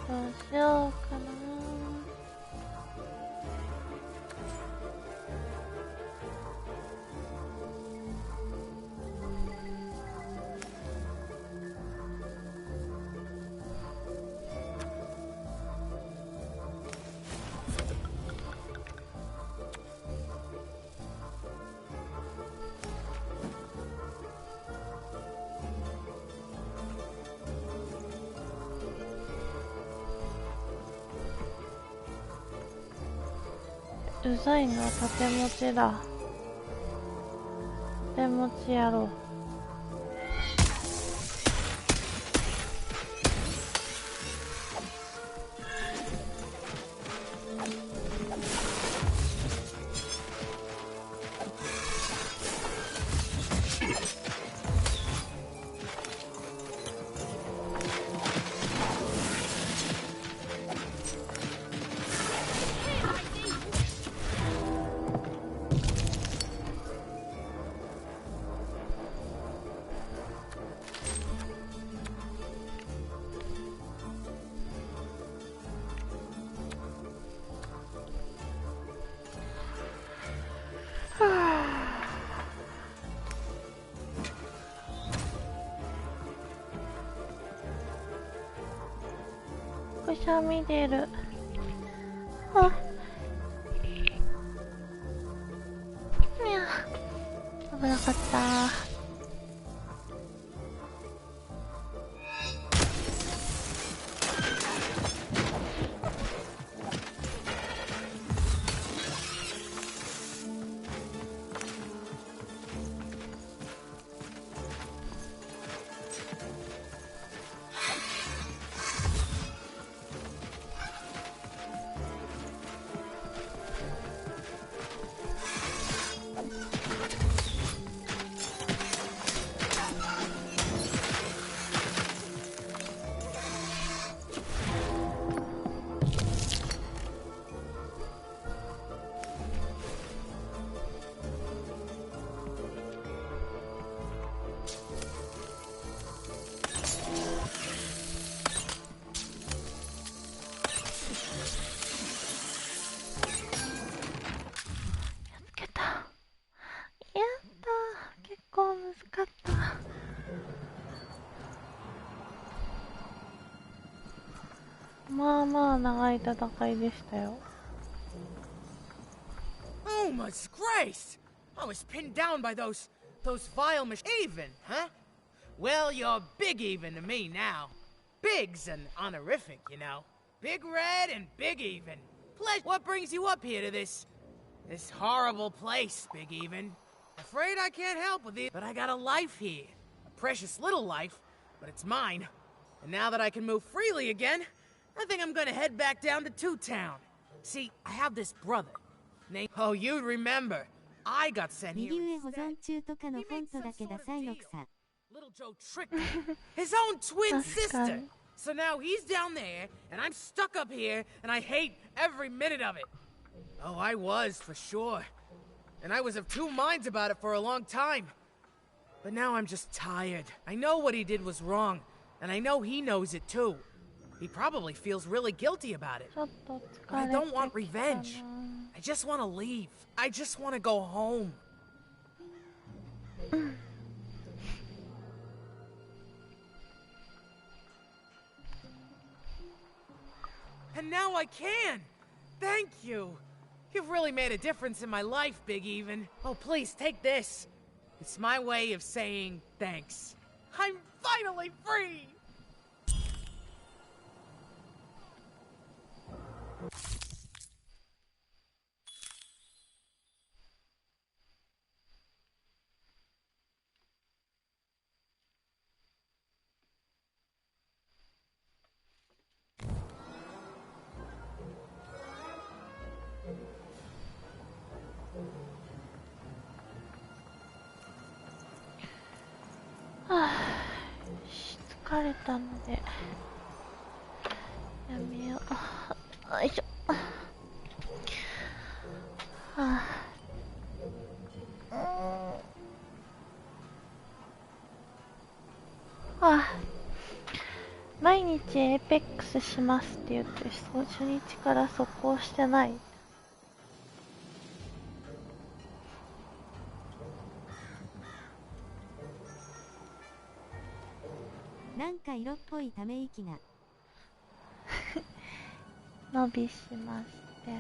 どうしようかな。うざいのは盾持ちだ。盾持ちやろう。くしゃみ出る。あ、いや、危なかった。まあまあ長い戦いでしたよ。 Oh, my disgrace! I was pinned down by those vile even, huh? Well, you're big even to me now. Big's an honorific, you know. Big Red and Big Even. What brings you up here to this horrible place, Big Even? Afraid I can't help with it, but I got a life here. A precious little life, but it's mine. And now that I can move freely again, I think I'm gonna head back down to Two Town. See, I have this brother named... Oh, you'd remember. I got sent here instead. He made some sort of deal. Little Joe tricked me. His own twin sister. So now he's down there, and I'm stuck up here, and I hate every minute of it. Oh, I was, for sure. And I was of two minds about it for a long time. But now I'm just tired. I know what he did was wrong, and I know he knows it too. He probably feels really guilty about it. But I don't want revenge. I just want to leave. I just want to go home. And now I can! Thank you! You've really made a difference in my life, Big Even. Oh, please, take this. It's my way of saying thanks. I'm finally free!疲れたのでやめよう。よいしょ。毎日エーペックスしますって言って初日から速攻してない。なんか色っぽいため息が伸びしまして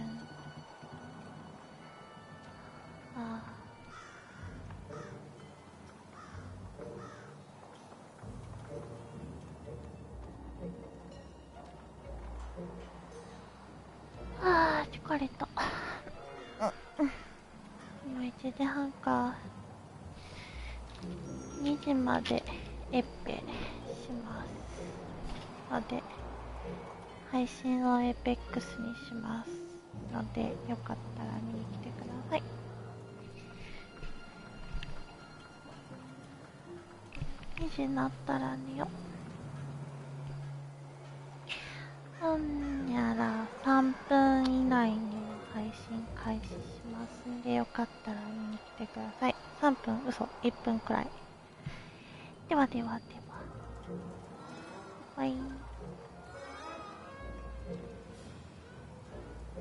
疲れた。今1時半か。2時までエッペしますので配信をエペックスにしますので、よかったら見に来てください。2時になったら寝よう。やら3分以内に配信開始しますんで、よかったら見に来てください。3分嘘1分くらい。ではではでは、バイ。